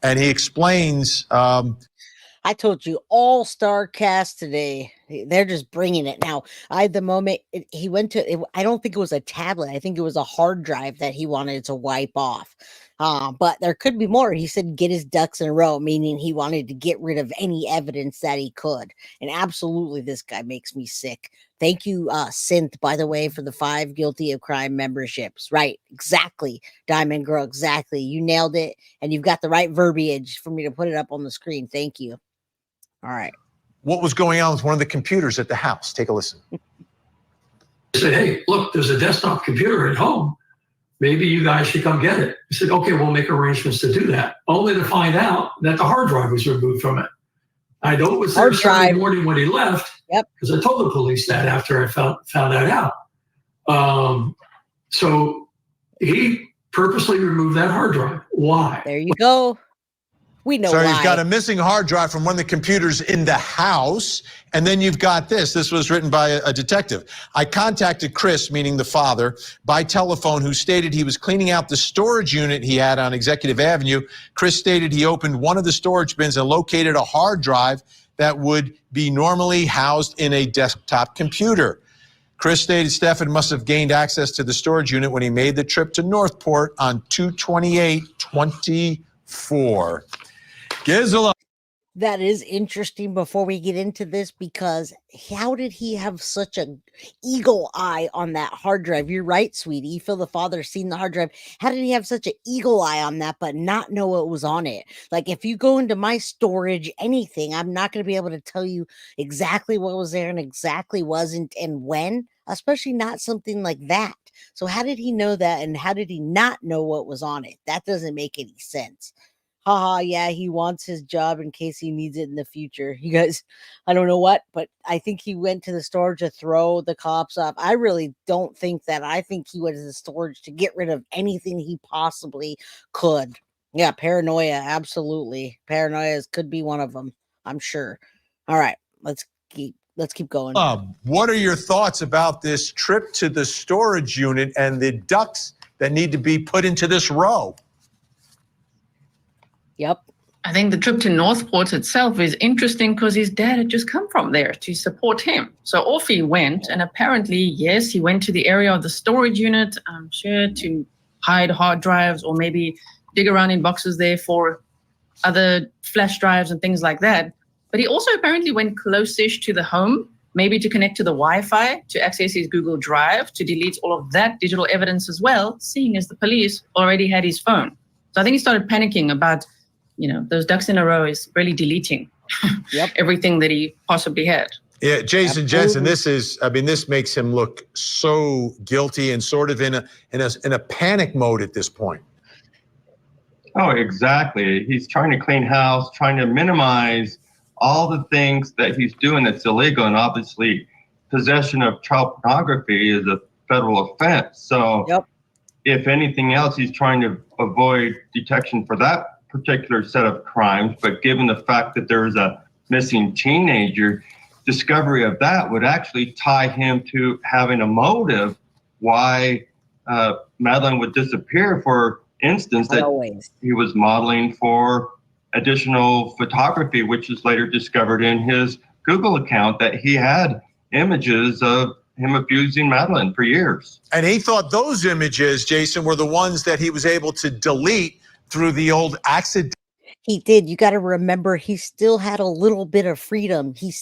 Speaker 4: And he explains.
Speaker 2: I told you, all-star cast today. They're just bringing it. Now, the moment he went to, I don't think it was a tablet. I think it was a hard drive that he wanted to wipe off. But there could be more. He said get his ducks in a row, meaning he wanted to get rid of any evidence that he could. And absolutely, this guy makes me sick. Thank you, Synth, by the way, for the 5 guilty of crime memberships. Right, exactly, Diamond Girl, exactly. You nailed it, and you've got the right verbiage for me to put it up on the screen. Thank you. All right.
Speaker 4: What was going on with one of the computers at the house? Take a listen.
Speaker 11: Said, hey, look, there's a desktop computer at home. Maybe you guys should come get it. He said, okay, we'll make arrangements to do that. Only to find out that the hard drive was removed from it. I know it was there Saturday morning when he left.
Speaker 2: Yep.
Speaker 11: Because I told the police that after I found that out. So he purposely removed that hard drive. Why?
Speaker 2: There you go. We know
Speaker 4: so
Speaker 2: why.
Speaker 4: He's got a missing hard drive from one of the computers in the house. And then you've got this. This was written by a detective. I contacted Chris, meaning the father, by telephone, who stated he was cleaning out the storage unit he had on Executive Avenue. Chris stated he opened one of the storage bins and located a hard drive that would be normally housed in a desktop computer. Chris stated Stephan must have gained access to the storage unit when he made the trip to Northport on 2/28/24. Gizzle.
Speaker 2: That is interesting before we get into this, because how did he have such an eagle eye on that hard drive? You're right, sweetie. You feel the father seen the hard drive. How did he have such an eagle eye on that but not know what was on it? Like, if you go into my storage, anything, I'm not going to be able to tell you exactly what was there and exactly wasn't and when, especially not something like that. So how did he know that, and how did he not know what was on it? That doesn't make any sense. Haha, yeah, he wants his job in case he needs it in the future. You guys, I don't know what, but I think he went to the storage to throw the cops off. I really don't think that. I think he went to the storage to get rid of anything he possibly could. Yeah, paranoia, absolutely. Paranoia could be one of them, I'm sure. All right, let's keep going.
Speaker 4: What are your thoughts about this trip to the storage unit and the ducks that need to be put into this row?
Speaker 2: Yep.
Speaker 6: I think the trip to Northport itself is interesting because his dad had just come from there to support him. So off he went, and apparently, yes, he went to the area of the storage unit, I'm sure, to hide hard drives or maybe dig around in boxes there for other flash drives and things like that. But he also apparently went close-ish to the home, maybe to connect to the Wi-Fi, to access his Google Drive, to delete all of that digital evidence as well, seeing as the police already had his phone. So I think he started panicking about, those ducks in a row is really deleting everything that he possibly had.
Speaker 4: Yeah, Jason Jensen, this makes him look so guilty and sort of in a panic mode at this point.
Speaker 12: Oh, exactly. He's trying to clean house, trying to minimize all the things that he's doing that's illegal, and obviously possession of child pornography is a federal offense. So if anything else, he's trying to avoid detection for that particular set of crimes. But given the fact that there is a missing teenager, discovery of that would actually tie him to having a motive why Madeline would disappear. For instance, that he was modeling for additional photography, which is later discovered in his Google account that he had images of him abusing Madeline for years.
Speaker 4: And he thought those images, Jason, were the ones that he was able to delete through the old accident.
Speaker 2: He did. You got to remember, he still had a little bit of freedom. He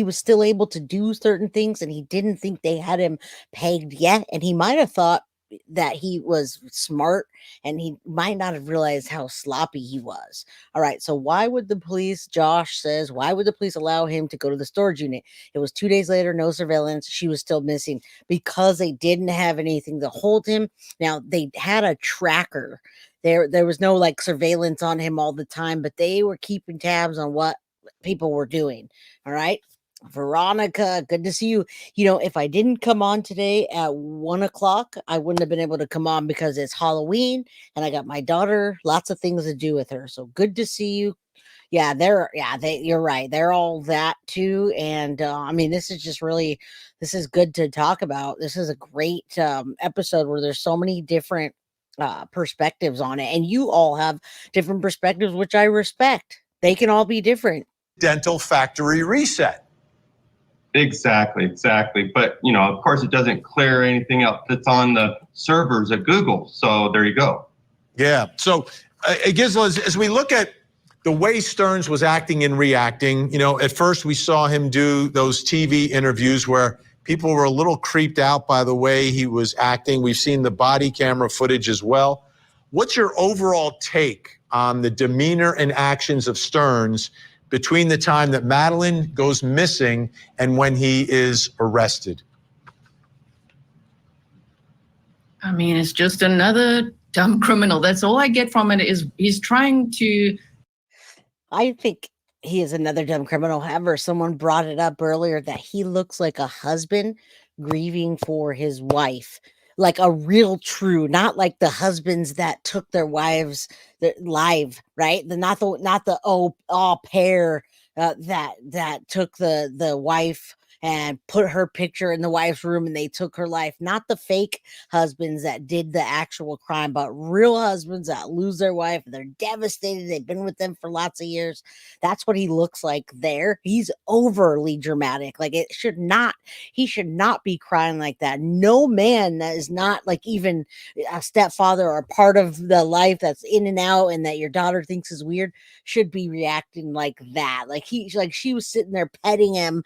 Speaker 2: was still able to do certain things, and he didn't think they had him pegged yet. And he might have thought that he was smart, and he might not have realized how sloppy he was. All right. So why would the police, Josh says, why would the police allow him to go to the storage unit? It was 2 days later, no surveillance. She was still missing because they didn't have anything to hold him. Now, they had a tracker. There was no surveillance on him all the time, but they were keeping tabs on what people were doing. All right. Veronica, good to see you. If I didn't come on today at 1 o'clock, I wouldn't have been able to come on because it's Halloween and I got my daughter, lots of things to do with her. So good to see you. Yeah, you're right. They're all that too. And this is good to talk about. This is a great episode where there's so many different perspectives on it, and you all have different perspectives, which I respect. They can all be different.
Speaker 4: Dental factory reset.
Speaker 12: Exactly. But, of course, it doesn't clear anything else that's on the servers at Google. So there you go.
Speaker 4: Yeah. So, Gisela, as we look at the way Stearns was acting and reacting, at first we saw him do those TV interviews where people were a little creeped out by the way he was acting. We've seen the body camera footage as well. What's your overall take on the demeanor and actions of Stearns between the time that Madeline goes missing and when he is arrested?
Speaker 6: I mean, it's just another dumb criminal. That's all I get from it is he's trying to...
Speaker 2: I think he is another dumb criminal. However, someone brought it up earlier that he looks like a husband grieving for his wife, like a real true, not like the husbands that took their wives live, right? Not the au pair that took the wife and put her picture in the wife's room and they took her life. Not the fake husbands that did the actual crime, but real husbands that lose their wife. They're devastated. They've been with them for lots of years. That's what he looks like there. He's overly dramatic. Like he should not be crying like that. No man that is not like even a stepfather or part of the life that's in and out and that your daughter thinks is weird should be reacting like that. Like she was sitting there petting him.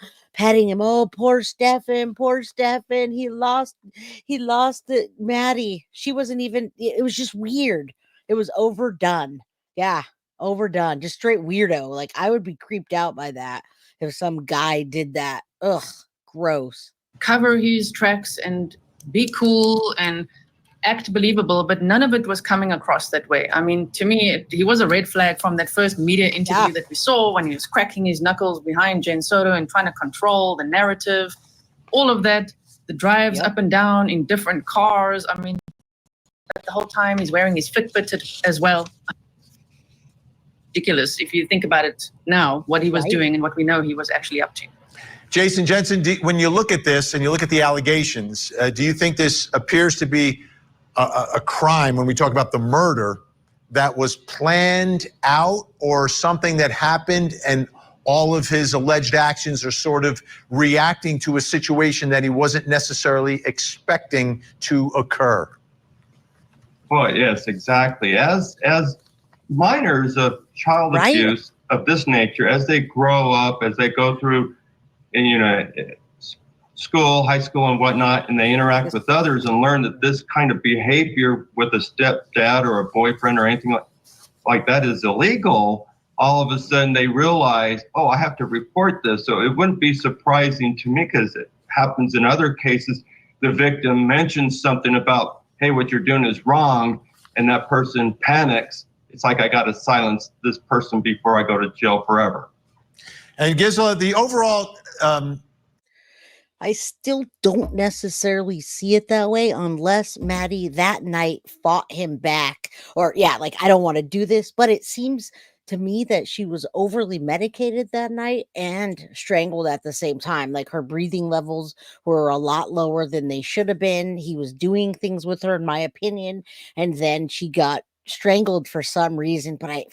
Speaker 2: Oh, poor Stephan. He lost it, Maddie. She wasn't even, it was just weird. It was overdone. Yeah, overdone. Just straight weirdo. Like I would be creeped out by that if some guy did that. Ugh, gross.
Speaker 6: Cover his tracks and be cool and act believable, but none of it was coming across that way. I mean, to me, he was a red flag from that first media interview that we saw when he was cracking his knuckles behind Jen Soto and trying to control the narrative. All of that, the drives up and down in different cars. I mean, the whole time he's wearing his Fitbit as well. Ridiculous if you think about it now, what he was doing and what we know he was actually up to.
Speaker 4: Jason Jensen, when you look at this and you look at the allegations, do you think this appears to be a crime when we talk about the murder that was planned out or something that happened and all of his alleged actions are sort of reacting to a situation that he wasn't necessarily expecting to occur?
Speaker 12: Well, yes, exactly. As minors of child abuse of this nature, as they grow up, as they go through, school, high school and whatnot, and they interact with others and learn that this kind of behavior with a stepdad or a boyfriend or anything like that is illegal, all of a sudden they realize, oh, I have to report this. So it wouldn't be surprising to me because it happens in other cases. The victim mentions something about, hey, what you're doing is wrong, and that person panics. It's like, I got to silence this person before I go to jail forever.
Speaker 4: And Gisela, the overall...
Speaker 2: I still don't necessarily see it that way unless Maddie that night fought him back or I don't want to do this, but it seems to me that she was overly medicated that night and strangled at the same time. Like her breathing levels were a lot lower than they should have been. He was doing things with her, in my opinion, and then she got strangled for some reason, but I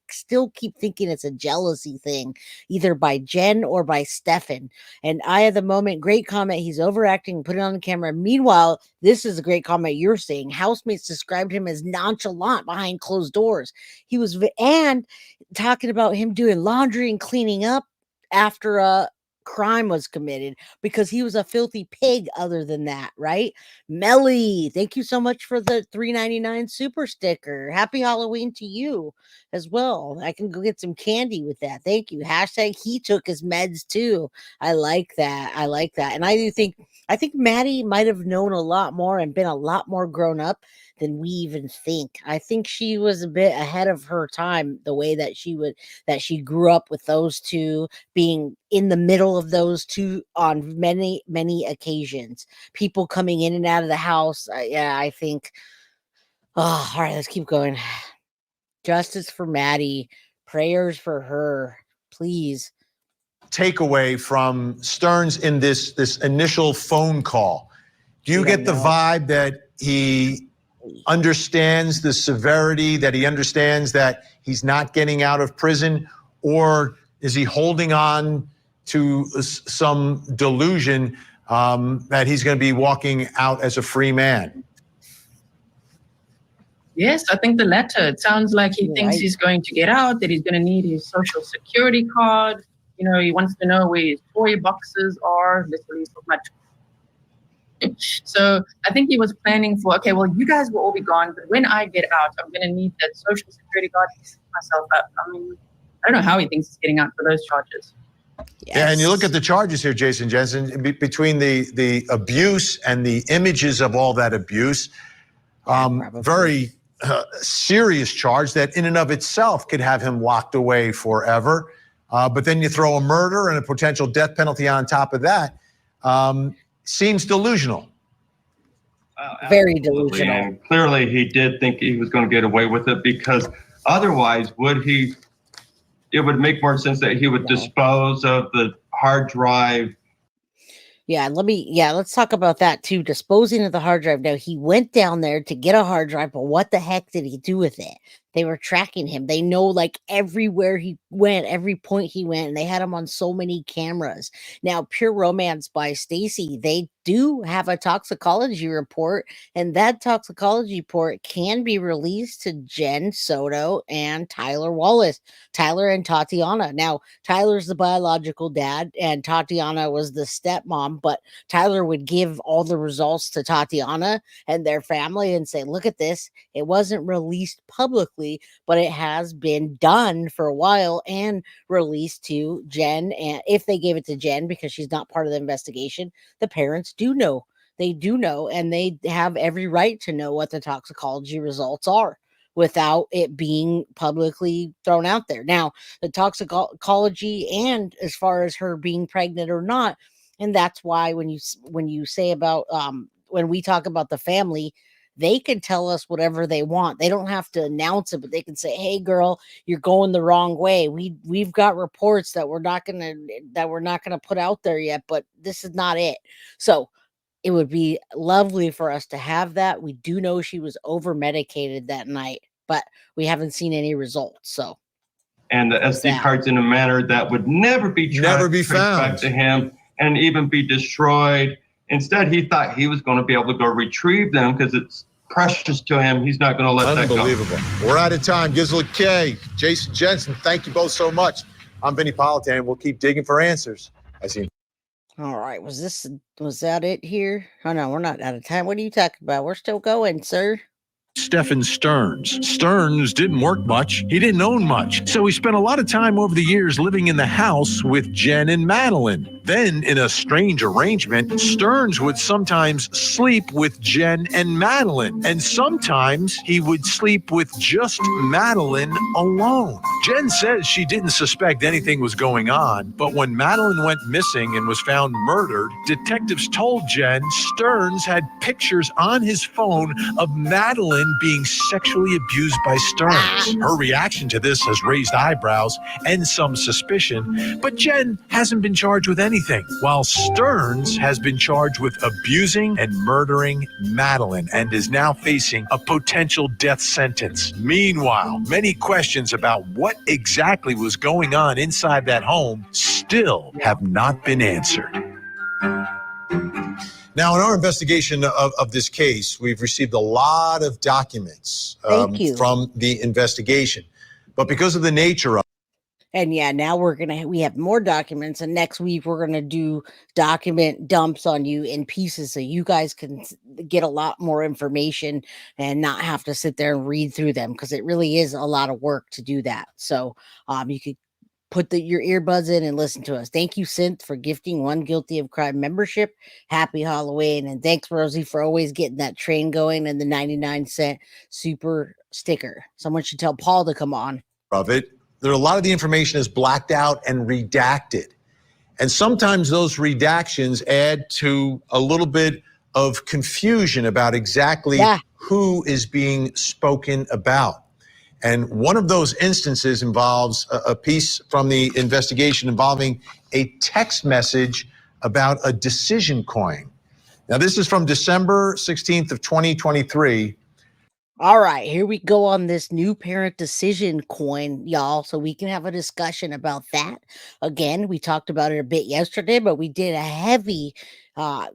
Speaker 2: still keep thinking it's a jealousy thing, either by Jen or by Stephan. And I, at the moment, great comment. He's overacting, put it on the camera. Meanwhile, this is a great comment you're saying. Housemates described him as nonchalant behind closed doors. He was, and talking about him doing laundry and cleaning up after a crime was committed because he was a filthy pig. Other than that, right? Melly, thank you so much for the $3.99 super sticker. Happy Halloween to you as well. I can go get some candy with that. Thank you. Hashtag he took his meds too. I like that. And I think Maddie might have known a lot more and been a lot more grown up than we even think. I think she was a bit ahead of her time, the way that she grew up with those two, being in the middle of those two on many, many occasions. People coming in and out of the house. I think, all right, let's keep going. Justice for Maddie. Prayers for her, please.
Speaker 4: Takeaway from Stearns in this initial phone call. Do you get the vibe that he understands the severity, that he understands that he's not getting out of prison, or is he holding on to some delusion that he's going to be walking out as a free man?
Speaker 6: Yes, I think the latter. It sounds like he thinks he's going to get out, that he's going to need his social security card. You know, he wants to know where his toy boxes are, literally so much. So I think he was planning for, okay, well, you guys will all be gone, but when I get out, I'm going to need that social security card to set myself up. I mean, I don't know how he thinks he's getting out for those charges.
Speaker 4: Yes. Yeah, and you look at the charges here, Jason Jensen, between the abuse and the images of all that abuse, very serious charge that in and of itself could have him locked away forever. But then you throw a murder and a potential death penalty on top of that. Seems delusional.
Speaker 2: Very delusional.
Speaker 12: And clearly he did think he was going to get away with it, because otherwise it would make more sense that he would dispose of the hard drive.
Speaker 2: Yeah, let's talk about that too. Disposing of the hard drive. Now, he went down there to get a hard drive, but what the heck did he do with it? They were tracking him. They know like everywhere he went, every point he went, and they had him on so many cameras. Now, Pure Romance by Stacy, they do have a toxicology report, and that toxicology report can be released to Jen Soto and Tyler Wallace, Tyler and Tatiana. Now, Tyler's the biological dad, and Tatiana was the stepmom, but Tyler would give all the results to Tatiana and their family and say, look at this. It wasn't released publicly, but it has been done for a while and released to Jen. And if they gave it to Jen, because she's not part of the investigation, the parents do know. They do know, and they have every right to know what the toxicology results are without it being publicly thrown out there. Now, the toxicology, and as far as her being pregnant or not, and that's why when you say about when we talk about the family, they can tell us whatever they want. They don't have to announce it, but they can say, "Hey, girl, you're going the wrong way. We've got reports that we're not gonna put out there yet, but this is not it." So it would be lovely for us to have that. We do know she was over medicated that night, but we haven't seen any results. So,
Speaker 12: and the SD cards in a manner that would never be
Speaker 4: found
Speaker 12: back to him and even be destroyed. Instead, he thought he was going to be able to go retrieve them because it's precious to him. He's not going to let that go.
Speaker 4: Unbelievable. We're out of time. Gisela K, Jason Jensen, thank you both so much. I'm Vinnie Politan. We'll keep digging for answers. I see.
Speaker 2: All right. Was that it here? Oh, no, we're not out of time. What are you talking about? We're still going, sir.
Speaker 3: Stephan STERNS. STERNS didn't work much. He didn't own much. So he spent a lot of time over the years living in the house with Jen and Madeline. Then, in a strange arrangement, STERNS would sometimes sleep with Jen and Madeline. And sometimes he would sleep with just Madeline alone. Jen says she didn't suspect anything was going on, but when Madeline went missing and was found murdered, detectives told Jen STERNS had pictures on his phone of Madeline being sexually abused by STERNS. Her reaction to this has raised eyebrows and some suspicion, but Jen hasn't been charged with anything, while STERNS has been charged with abusing and murdering Madeline and is now facing a potential death sentence. Meanwhile, many questions about what exactly was going on inside that home still have not been answered.
Speaker 4: Now, in our investigation of this case, we've received a lot of documents from the investigation. But because of the nature of
Speaker 2: And yeah, now we have more documents, and next week we're gonna do document dumps on you in pieces so you guys can get a lot more information and not have to sit there and read through them, because it really is a lot of work to do that. So you could put your earbuds in and listen to us. Thank you, Synth, for gifting One Guilty of Crime membership. Happy Halloween. And thanks, Rosie, for always getting that train going and the 99-cent super sticker. Someone should tell Paul to come on.
Speaker 4: Of it. There are a lot of the information is blacked out and redacted. And sometimes those redactions add to a little bit of confusion about exactly who is being spoken about. And one of those instances involves a piece from the investigation involving a text message about a decision coin. Now, this is from December 16th of 2023.
Speaker 2: All right, here we go on this new parent decision coin, y'all, so we can have a discussion about that. Again, we talked about it a bit yesterday, but we did a heavy uh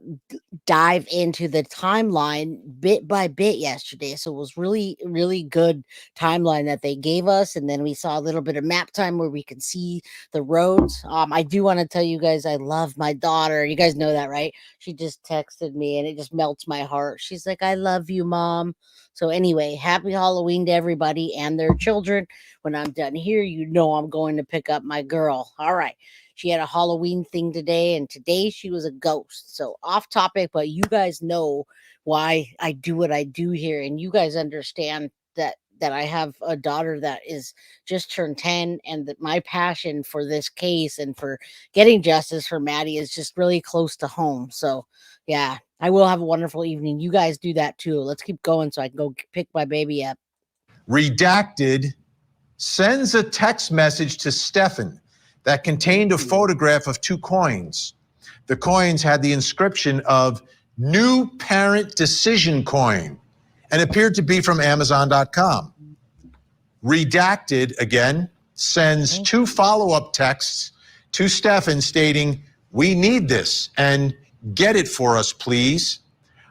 Speaker 2: dive into the timeline bit by bit yesterday. So it was really good timeline that they gave us. And then we saw a little bit of map time where we could see the roads. I do want to tell you guys I love my daughter. You guys know that, right? She just texted me and it just melts my heart. She's like, I love you, Mom. So anyway, happy Halloween to everybody and their children. When I'm done here, you know I'm going to pick up my girl. All right. She had a Halloween thing today, and today she was a ghost. So off topic, but you guys know why I do what I do here, and you guys understand that I have a daughter that is just turned 10, and that my passion for this case and for getting justice for Maddie is just really close to home. So yeah, I will have a wonderful evening. You guys do that too. Let's keep going so I can go pick my baby up.
Speaker 4: Redacted sends a text message to Stephan that contained a photograph of 2 coins. The coins had the inscription of New Parent Decision Coin and appeared to be from Amazon.com. Redacted, again, sends 2 follow-up texts to Stephan stating, we need this and get it for us, please.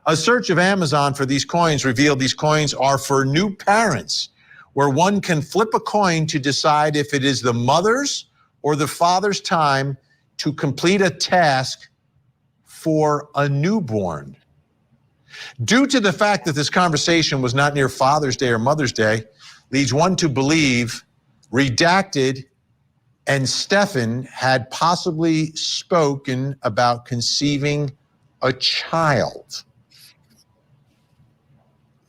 Speaker 4: A search of Amazon for these coins revealed these coins are for new parents, where one can flip a coin to decide if it is the mother's or the father's time to complete a task for a newborn. Due to the fact that this conversation was not near Father's Day or Mother's Day, leads one to believe Redacted and Stephan had possibly spoken about conceiving a child.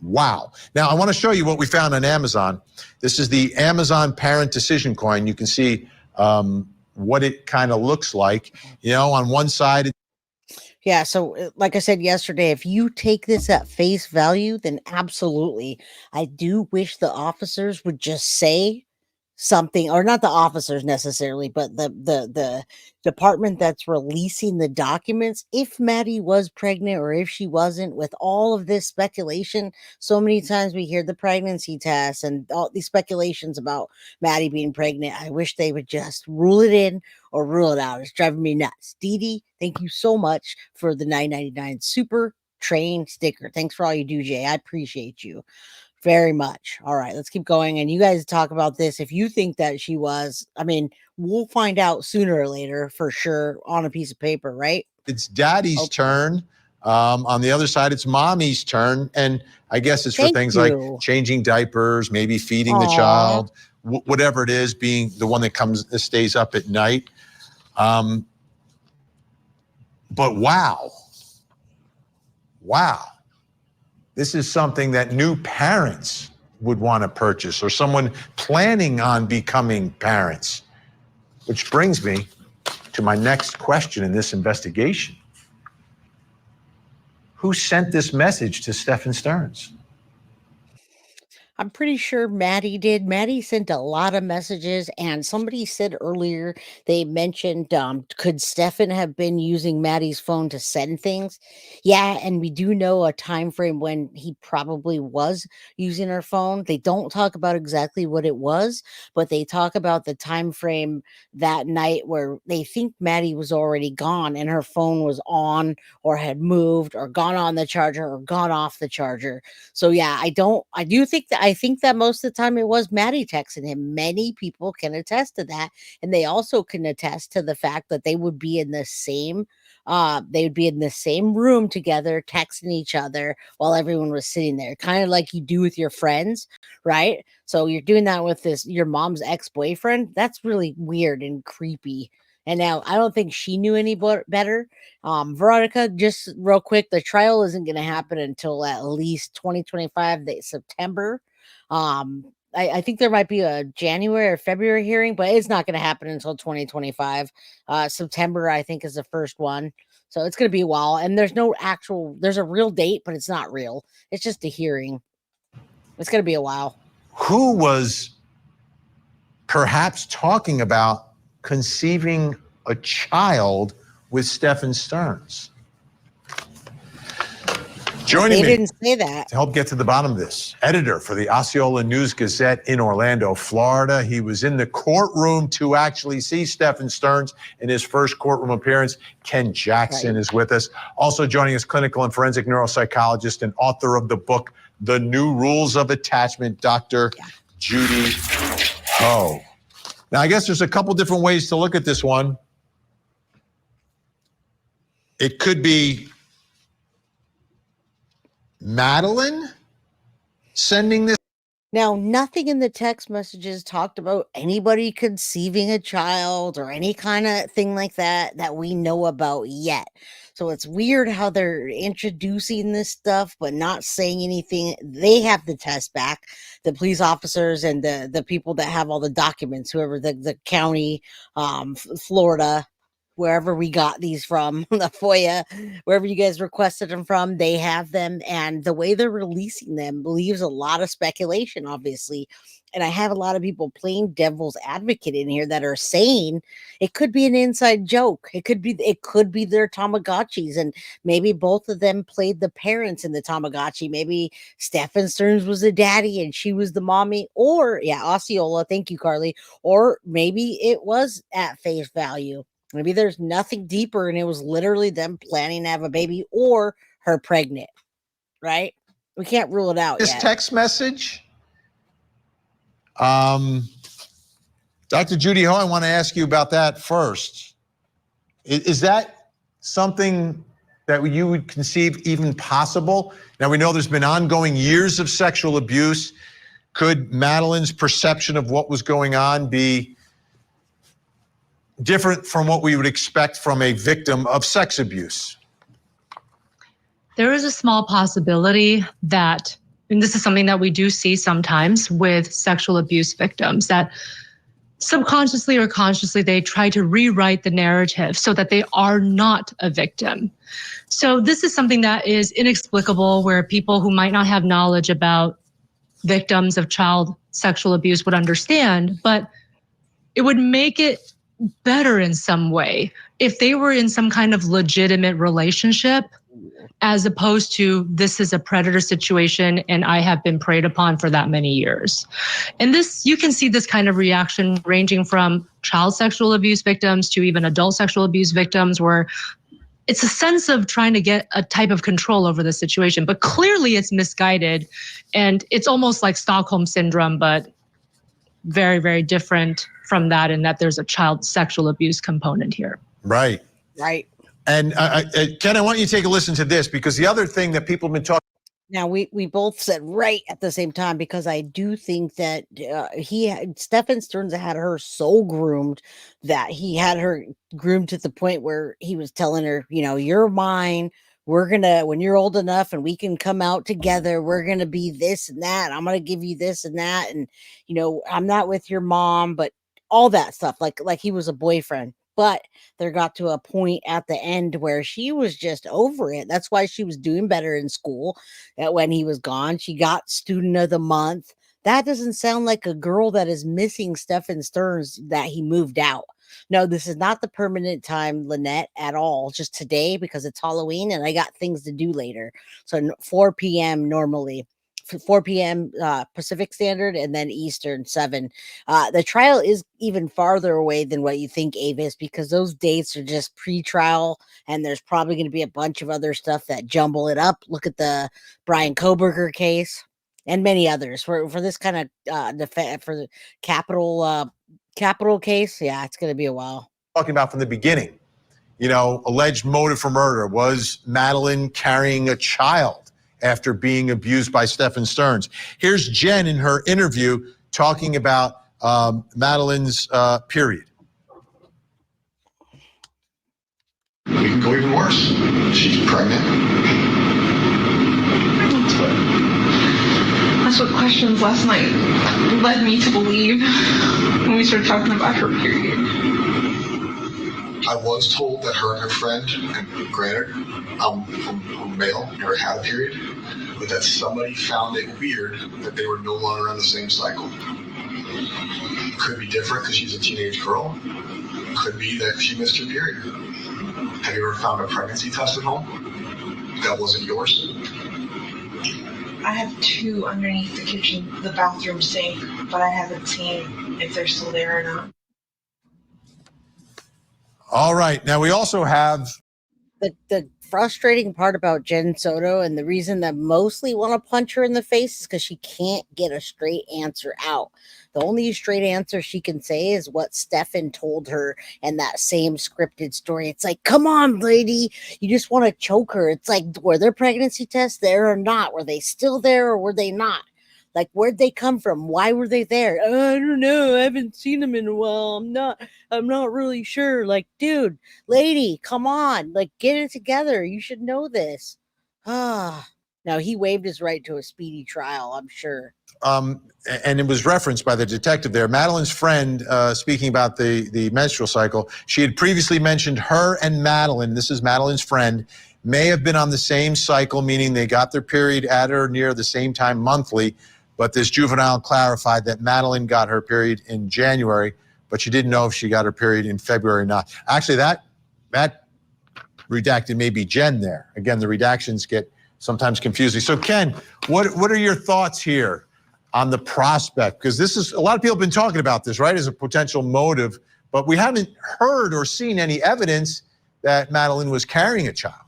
Speaker 4: Wow. Now, I want to show you what we found on Amazon. This is the Amazon Parent Decision Coin. You can see what it kind of looks like. You know, on one side.
Speaker 2: Yeah, so like I said yesterday, if you take this at face value, then absolutely. I do wish the officers would just say something, or not the officers necessarily, but the department that's releasing the documents, if Maddie was pregnant or if she wasn't. With all of this speculation, so many times we hear the pregnancy test and all these speculations about Maddie being pregnant. I wish they would just rule it in or rule it out. It's driving me nuts. Dee Dee, thank you so much for the $9.99 super train sticker. Thanks for all you do, Jay. I appreciate you very much. All right, let's keep going. And you guys talk about this. If you think that she was, I mean, we'll find out sooner or later for sure on a piece of paper, right?
Speaker 4: It's daddy's turn. On the other side, it's mommy's turn. And I guess it's for things like changing diapers, maybe feeding the child, whatever it is, being the one that stays up at night. But wow. This is something that new parents would want to purchase, or someone planning on becoming parents. Which brings me to my next question in this investigation. Who sent this message to Stephan Sterns?
Speaker 2: I'm pretty sure Maddie did. Maddie sent a lot of messages, and somebody said earlier they mentioned, could Stephan have been using Maddie's phone to send things? Yeah, and we do know a time frame when he probably was using her phone. They don't talk about exactly what it was, but they talk about the time frame that night where they think Maddie was already gone and her phone was on or had moved or gone on the charger or gone off the charger. So yeah, I think that most of the time it was Maddie texting him. Many people can attest to that. And they also can attest to the fact that they would be in the same room together, texting each other while everyone was sitting there, kind of like you do with your friends, right? So you're doing that with your mom's ex-boyfriend. That's really weird and creepy. And now I don't think she knew any better. Veronica, just real quick, the trial isn't going to happen until at least 2025, September. I think there might be a January or February hearing, but it's not going to happen until 2025. September, I think, is the first one. So it's going to be a while. And there's a real date, but it's not real. It's just a hearing. It's going to be a while.
Speaker 4: Who was perhaps talking about conceiving a child with Stephan Sterns? Joining
Speaker 2: They
Speaker 4: me
Speaker 2: didn't say that.
Speaker 4: to help get to the bottom of this, editor for the Osceola News-Gazette in Orlando, Florida. He was in the courtroom to actually see Stephan Sterns in his first courtroom appearance. Ken Jackson is with us. Also joining us, clinical and forensic neuropsychologist and author of the book, The New Rules of Attachment, Dr. Judy Ho. Now, I guess there's a couple different ways to look at this one. It could be Madeline sending this.
Speaker 2: Now, nothing in the text messages talked about anybody conceiving a child or any kind of thing like that that we know about yet. So it's weird how they're introducing this stuff but not saying anything. They have the test back, the police officers and the people that have all the documents, whoever the county, Florida, wherever we got these from, the FOIA, wherever you guys requested them from, they have them. And the way they're releasing them leaves a lot of speculation, obviously. And I have a lot of people playing devil's advocate in here that are saying it could be an inside joke. It could be their Tamagotchis. And maybe both of them played the parents in the Tamagotchi. Maybe Stephan Sterns was the daddy and she was the mommy. Or, Osceola, thank you, Carly. Or maybe it was at face value. Maybe there's nothing deeper and it was literally them planning to have a baby or her pregnant, right? We can't rule it out
Speaker 4: yet. This text message, Dr. Judy Ho, I want to ask you about that first. Is that something that you would conceive even possible? Now, we know there's been ongoing years of sexual abuse. Could Madeline's perception of what was going on be different from what we would expect from a victim of sex abuse?
Speaker 7: There is a small possibility that, and this is something that we do see sometimes with sexual abuse victims, that subconsciously or consciously they try to rewrite the narrative so that they are not a victim. So this is something that is inexplicable, where people who might not have knowledge about victims of child sexual abuse would understand, but it would make it better in some way if they were in some kind of legitimate relationship, as opposed to this is a predator situation and I have been preyed upon for that many years. And this, you can see this kind of reaction ranging from child sexual abuse victims to even adult sexual abuse victims, where it's a sense of trying to get a type of control over the situation, but clearly it's misguided and it's almost like Stockholm syndrome, but very, very different from that, in that there's a child sexual abuse component here.
Speaker 4: Right.
Speaker 2: Right.
Speaker 4: And Ken, I want you to take a listen to this, because the other thing that people have been talking.
Speaker 2: Now, we both said right at the same time, because I do think that Stephan Sterns had her so groomed that he had her groomed to the point where he was telling her, you're mine. We're going to, when you're old enough and we can come out together, we're going to be this and that. I'm going to give you this and that. And, I'm not with your mom, but all that stuff, like he was a boyfriend. But there got to a point at the end where she was just over it. That's why she was doing better in school. That when he was gone, she got student of the month. That doesn't sound like a girl that is missing Stephan Sterns, that he moved out. No, this is not the permanent time, Lynette, at all. Just today, because it's Halloween and I got things to do later. So 4 p.m. normally. 4 p.m. Pacific Standard, and then Eastern 7. The trial is even farther away than what you think, Avis, because those dates are just pre-trial, and there's probably going to be a bunch of other stuff that jumble it up. Look at the Brian Koberger case and many others for this kind of for the capital case. Yeah, it's going to be a while.
Speaker 4: Talking about from the beginning, alleged motive for murder was Madeline carrying a child after being abused by Stephan Sterns. Here's Jen in her interview talking about Madeline's period.
Speaker 8: We can go even worse. She's pregnant.
Speaker 13: That's what questions last night led me to believe when we started talking about her period.
Speaker 8: I was told that her and her friend, and granted, I'm male, never had a period, but that somebody found it weird that they were no longer on the same cycle. Could be different because she's a teenage girl. Could be that she missed her period. Have you ever found a pregnancy test at home that wasn't yours?
Speaker 13: I have two underneath the the bathroom sink, but I haven't seen if they're still there or not.
Speaker 4: All right. Now we also have
Speaker 2: the frustrating part about Jen Soto, and the reason that mostly want to punch her in the face, is because she can't get a straight answer out. The only straight answer she can say is what Stephan told her in that same scripted story. It's like, come on, lady, you just want to choke her. It's like, were their pregnancy tests there or not? Were they still there or were they not? Like, where'd they come from? Why were they there? I don't know. I haven't seen them in a while. I'm not really sure. Like, dude, lady, come on. Like, get it together. You should know this. Ah. Now, he waived his right to a speedy trial, I'm sure.
Speaker 4: And it was referenced by the detective there. Madeline's friend, speaking about the menstrual cycle, she had previously mentioned her and Madeline, this is Madeline's friend, may have been on the same cycle, meaning they got their period at or near the same time monthly. But this juvenile clarified that Madeline got her period in January, but she didn't know if she got her period in February or not. Actually, that redacted may be Jen there. Again, the redactions get sometimes confusing. So Ken, what are your thoughts here on the prospect? Because this is, a lot of people have been talking about this, right, as a potential motive, but we haven't heard or seen any evidence that Madeline was carrying a child.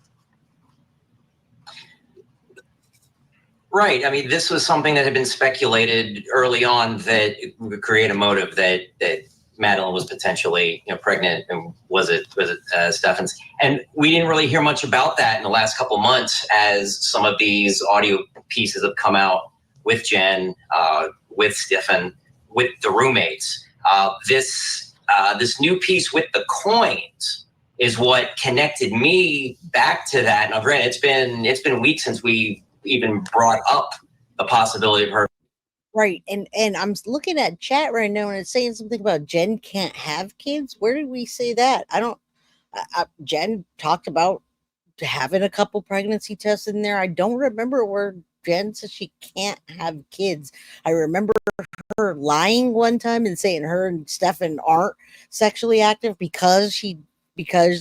Speaker 14: Right. I mean, this was something that had been speculated early on that it would create a motive that Madeline was potentially, pregnant, and was it Stephan's? And we didn't really hear much about that in the last couple months, as some of these audio pieces have come out with Jen, with Stephan, with the roommates. This new piece with the coins is what connected me back to that. Now, granted, it's been weeks since we even brought up the possibility of her.
Speaker 2: Right. And I'm looking at chat right now, and it's saying something about Jen can't have kids. Where did we say that? Jen talked about having a couple pregnancy tests in there. I don't remember where Jen says she can't have kids. I remember her lying one time and saying her and Stephan aren't sexually active because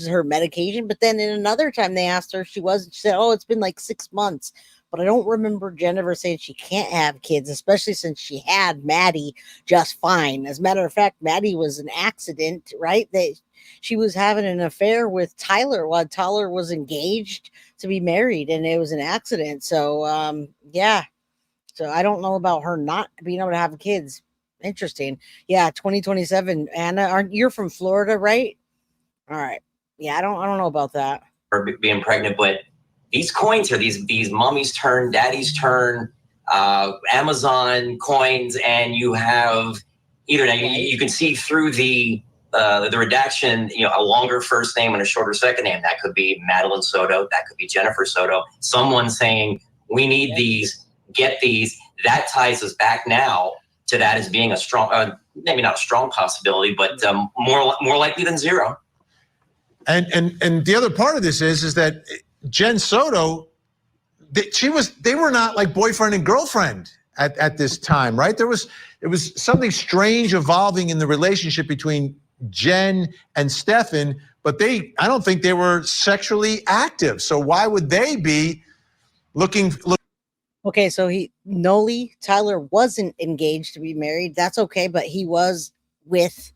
Speaker 2: her medication. But then in another time they asked her if she was, she said, oh, it's been like 6 months. But I don't remember Jen ever saying she can't have kids, especially since she had Maddie just fine. As a matter of fact, Maddie was an accident, right? She was having an affair with Tyler while Tyler was engaged to be married, and it was an accident. So, yeah. So I don't know about her not being able to have kids. Interesting. Yeah, 2027. Anna, you're from Florida, right? All right. Yeah, I don't know about that.
Speaker 14: Her being pregnant, but these coins are these mommy's turn, daddy's turn, Amazon coins, and you have either you can see through the redaction, a longer first name and a shorter second name. That could be Madeline Soto, that could be Jennifer Soto. Someone saying, we need these, get these. That ties us back now to that as being a strong, maybe not a strong possibility, but more likely than zero.
Speaker 4: And the other part of this is that Jen Soto, they were not like boyfriend and girlfriend at this time, right? It was something strange evolving in the relationship between Jen and Stephan, but I don't think they were sexually active. So why would they be looking?
Speaker 2: Okay, so Tyler wasn't engaged to be married. That's okay, but he was with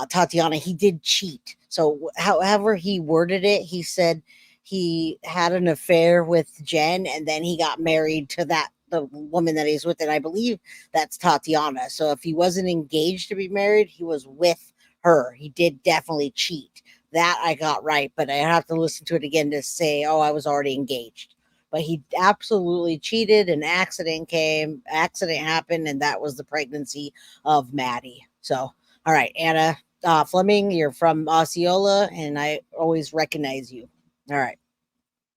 Speaker 2: Tatiana. He did cheat. So however he worded it, he said he had an affair with Jen, and then he got married to the woman that he's with, and I believe that's Tatiana. So if he wasn't engaged to be married, he was with her. He did definitely cheat. That I got right, but I have to listen to it again to say, oh, I was already engaged. But he absolutely cheated. An accident happened, and that was the pregnancy of Maddie. So, all right, Anna Fleming, you're from Osceola, and I always recognize you. All right.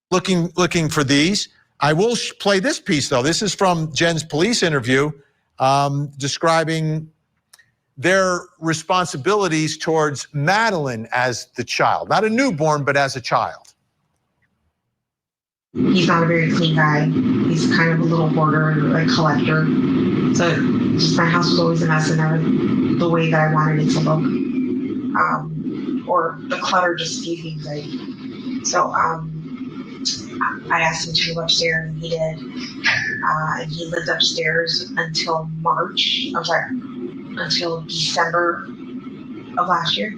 Speaker 4: Looking for these. I will play this piece, though. This is from Jen's police interview, describing their responsibilities towards Madeline as the child. Not a newborn, but as a child.
Speaker 13: He's not a very clean guy. He's kind of a little hoarder, like collector. So just my house was always a mess, and never the way that I wanted it to look. Or the clutter just gave me anxiety. So I asked him to move upstairs, and he did. And he lived upstairs until until December of last year.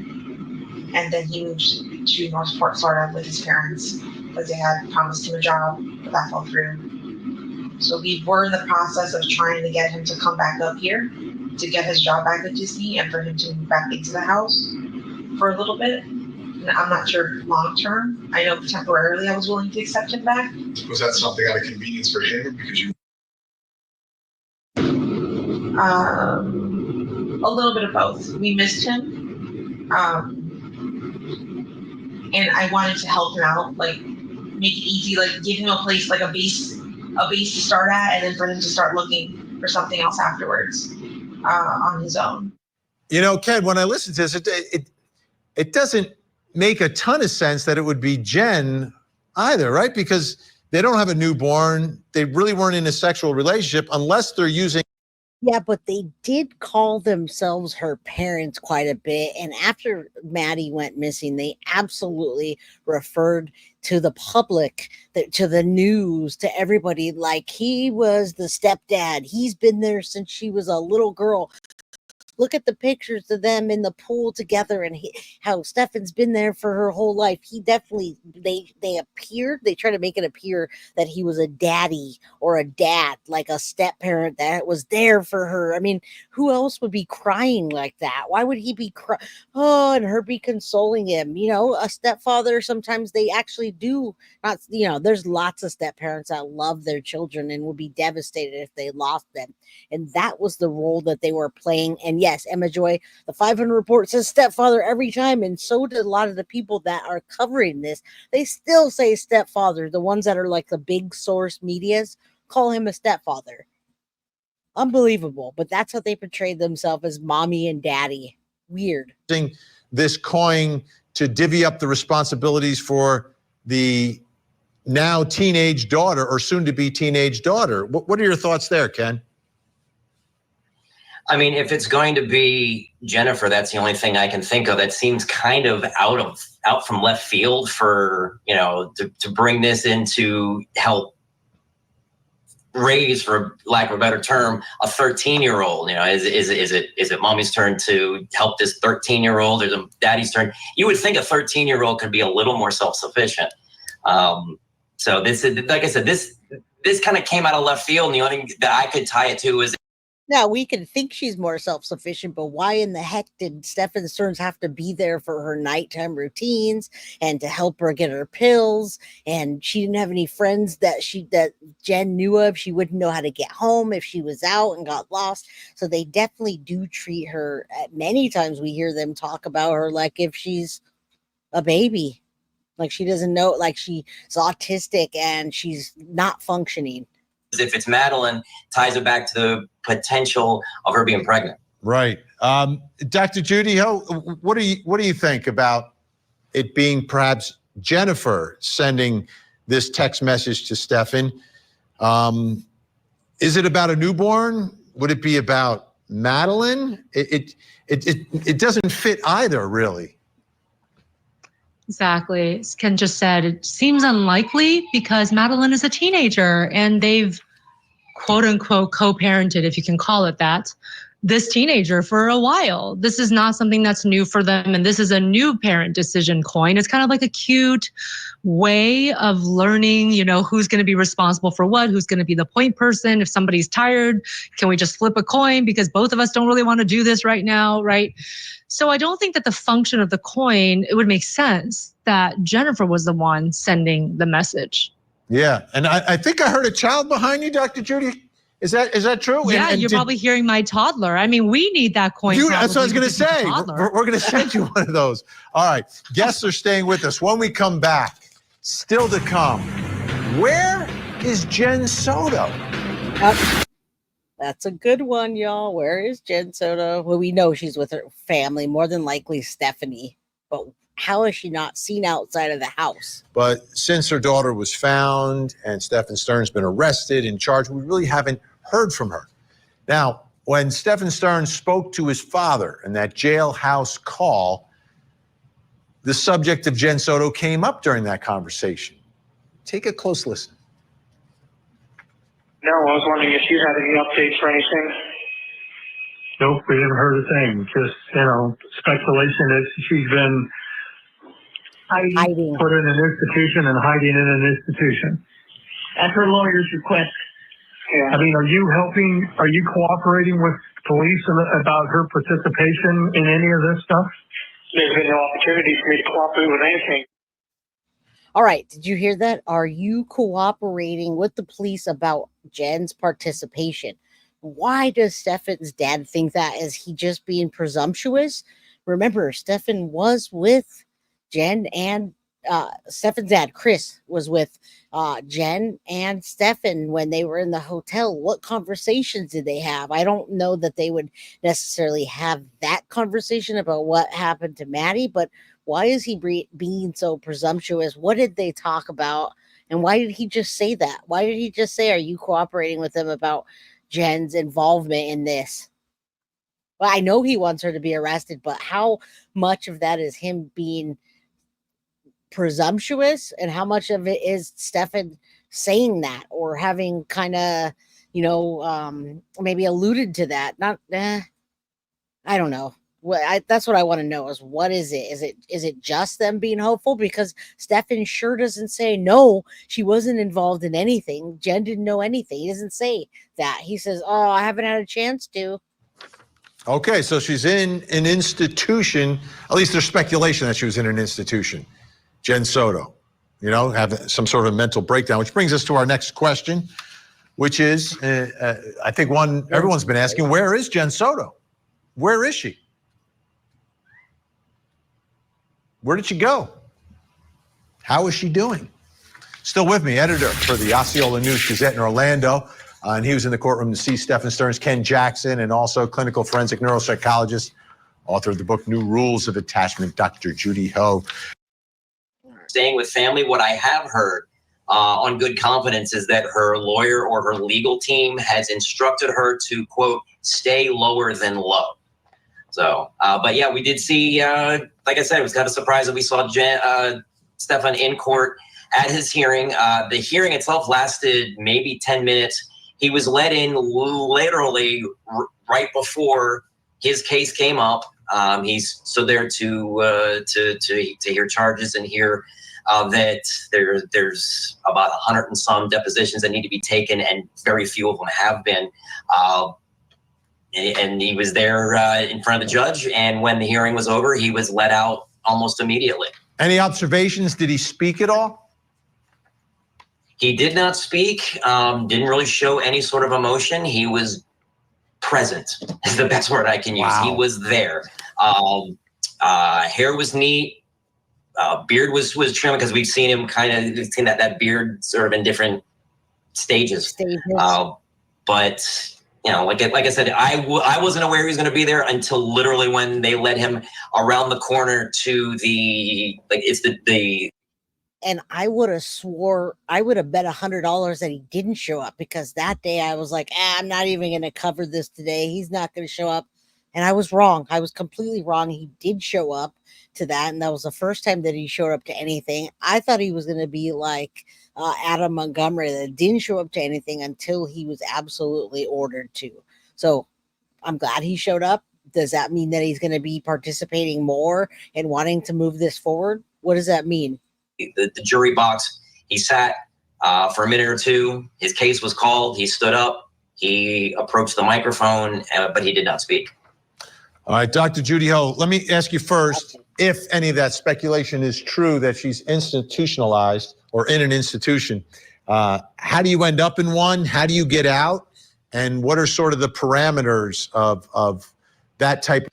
Speaker 13: And then he moved to Northport, Florida with his parents, because they had promised him a job, but that fell through. So we were in the process of trying to get him to come back up here to get his job back at Disney and for him to move back into the house for a little bit. And I'm not sure long term. I know temporarily I was willing to accept him back.
Speaker 8: Was that something out of convenience for him because you?
Speaker 13: A little bit of both. We missed him. And I wanted to help him out, like make it easy, like give him a place, like a base to start at, and then for him to start looking for something else afterwards on his own.
Speaker 4: You know, Ken, when I listen to this, it doesn't make a ton of sense that it would be Jen either, right? Because they don't have a newborn. They really weren't in a sexual relationship unless they're using.
Speaker 2: Yeah, but they did call themselves her parents quite a bit. And after Maddie went missing, they absolutely referred to the public, to the news, to everybody like he was the stepdad. He's been there since she was a little girl. Look at the pictures of them in the pool together and how Stephan's been there for her whole life. He definitely, they try to make it appear that he was a daddy or a dad, like a step parent that was there for her. I mean, who else would be crying like that? Why would he be crying? Oh, and her be consoling him. You know, a stepfather, sometimes they actually do not, you know, there's lots of step parents that love their children and would be devastated if they lost them. And that was the role that they were playing. And yes, Emma Joy, the 500 report says stepfather every time, and so did a lot of the people that are covering this. They still say stepfather. The ones that are like the big source medias call him a stepfather. Unbelievable, but that's how they portrayed themselves, as mommy and daddy. Weird.
Speaker 4: This coin to divvy up the responsibilities for the now teenage daughter or soon to be teenage daughter. What are your thoughts there, Ken?
Speaker 14: I mean, if it's going to be Jennifer, that's the only thing I can think of. That seems kind of out from left field for, you know, to bring this in to help raise, for lack of a better term, a 13-year-old. You know, is it mommy's turn to help this 13-year-old, or the daddy's turn? You would think a 13-year-old could be a little more self-sufficient. So this is, like I said, this kind of came out of left field, and the only thing that I could tie it to is.
Speaker 2: Now, we can think she's more self-sufficient, but why in the heck did Stephan StERNS have to be there for her nighttime routines and to help her get her pills? And she didn't have any friends that Jen knew of. She wouldn't know how to get home if she was out and got lost. So they definitely do treat her, many times we hear them talk about her like if she's a baby, like she doesn't know, like she's autistic and she's not functioning.
Speaker 14: If it's Madeline, ties it back to the potential of her being pregnant.
Speaker 4: Right. Dr. Judy, what do you think about it being perhaps Jennifer sending this text message to Stephan? Is it about a newborn? Would it be about Madeline? It doesn't fit either, really.
Speaker 7: Exactly. As Ken just said, it seems unlikely because Madeline is a teenager and they've quote unquote co-parented, if you can call it that, this teenager for a while. This is not something that's new for them. And this is a new parent decision coin. It's kind of like a cute way of learning, you know, who's going to be responsible for what, who's going to be the point person. If somebody's tired, can we just flip a coin because both of us don't really want to do this right now, right? So I don't think that the function of the coin, it would make sense that Jennifer was the one sending the message.
Speaker 4: Yeah, and I think I heard a child behind you, Dr. Judy. Is that true?
Speaker 7: Yeah, and you're probably hearing my toddler. I mean, we need that coin.
Speaker 4: That's what I was going to say. We're going to send you one of those. All right, guests are staying with us. When we come back, still to come, where is Jen Soto?
Speaker 2: That's a good one, y'all. Where is Jen Soto? Well, we know she's with her family, more than likely Stephanie. But how is she not seen outside of the house?
Speaker 4: But since her daughter was found and Stephan StERNS been arrested and charged, we really haven't heard from her. Now, when Stephan StERNS spoke to his father in that jailhouse call, the subject of Jen Soto came up during that conversation. Take a close listen.
Speaker 9: No, I was wondering if you had any updates or anything.
Speaker 5: Nope, we haven't heard a thing. Just, speculation that she's been
Speaker 2: Hiding.
Speaker 5: put in an institution and hiding in an institution.
Speaker 9: At her lawyer's request. Yeah.
Speaker 5: I mean, are you cooperating with police about her participation in any of this stuff?
Speaker 9: There's been no opportunity for me to cooperate with anything.
Speaker 2: All right. Did you hear that? Are you cooperating with the police about Jen's participation? Why does Stephan's dad think that? Is he just being presumptuous? Remember, Stephan was with Jen and Stephan's dad, Chris, was with Jen and Stephan when they were in the hotel. What conversations did they have? I don't know that they would necessarily have that conversation about what happened to Maddie, but why is he being so presumptuous? What did they talk about? And why did he just say that? Why did he just say, are you cooperating with them about Jen's involvement in this? Well, I know he wants her to be arrested, but how much of that is him being presumptuous and how much of it is Stephan saying that or having kind of, maybe alluded to that? I don't know. That's what I want to know is what is it? Is it just them being hopeful? Because Stephan sure doesn't say, no, she wasn't involved in anything. Jen didn't know anything. He doesn't say that. He says, oh, I haven't had a chance to.
Speaker 4: Okay, so she's in an institution. At least there's speculation that she was in an institution. Jen Soto, have some sort of mental breakdown, which brings us to our next question, which is, I think everyone's been asking, where is Jen Soto? Where is she? Where did she go? How is she doing? Still with me, editor for the Osceola News Gazette in Orlando. And he was in the courtroom to see Stephan STERNS, Ken Jackson, and also clinical forensic neuropsychologist, author of the book New Rules of Attachment, Dr. Judy Ho.
Speaker 14: Staying with family, what I have heard on good confidence is that her lawyer or her legal team has instructed her to, quote, stay lower than low. So, but yeah, we did see, like I said, it was kind of a surprise that we saw Stephan in court at his hearing. The hearing itself lasted maybe 10 minutes. He was let in literally right before his case came up. He's stood there to hear charges and hear that there's about 100 and some depositions that need to be taken, and very few of them have been. And he was there in front of the judge, and when the hearing was over, he was let out almost immediately.
Speaker 4: Any observations? Did he speak at all?
Speaker 14: He did not speak, didn't really show any sort of emotion. He was present, is the best word I can use. Wow. He was there. Hair was neat. Beard was trimmed, because we've seen him we've seen that beard sort of in different stages. But like I said, I wasn't aware he was going to be there until literally when they led him around the corner to the And I would have bet $100 that he didn't show up, because that day I was like, I'm not even going to cover this today. He's not going to show up. And I was wrong. I was completely wrong. He did show up to that. And that was the first time that he showed up to anything. I thought he was going to be like Adam Montgomery, that didn't show up to anything until he was absolutely ordered to. So I'm glad he showed up. Does that mean that he's going to be participating more and wanting to move this forward? What does that mean? The jury box, he sat for a minute or two. His case was called. He stood up. He approached the microphone, but he did not speak.
Speaker 4: All right, Dr. Judy Ho, let me ask you first, if any of that speculation is true that she's institutionalized or in an institution, how do you end up in one? How do you get out? And what are sort of the parameters of that type?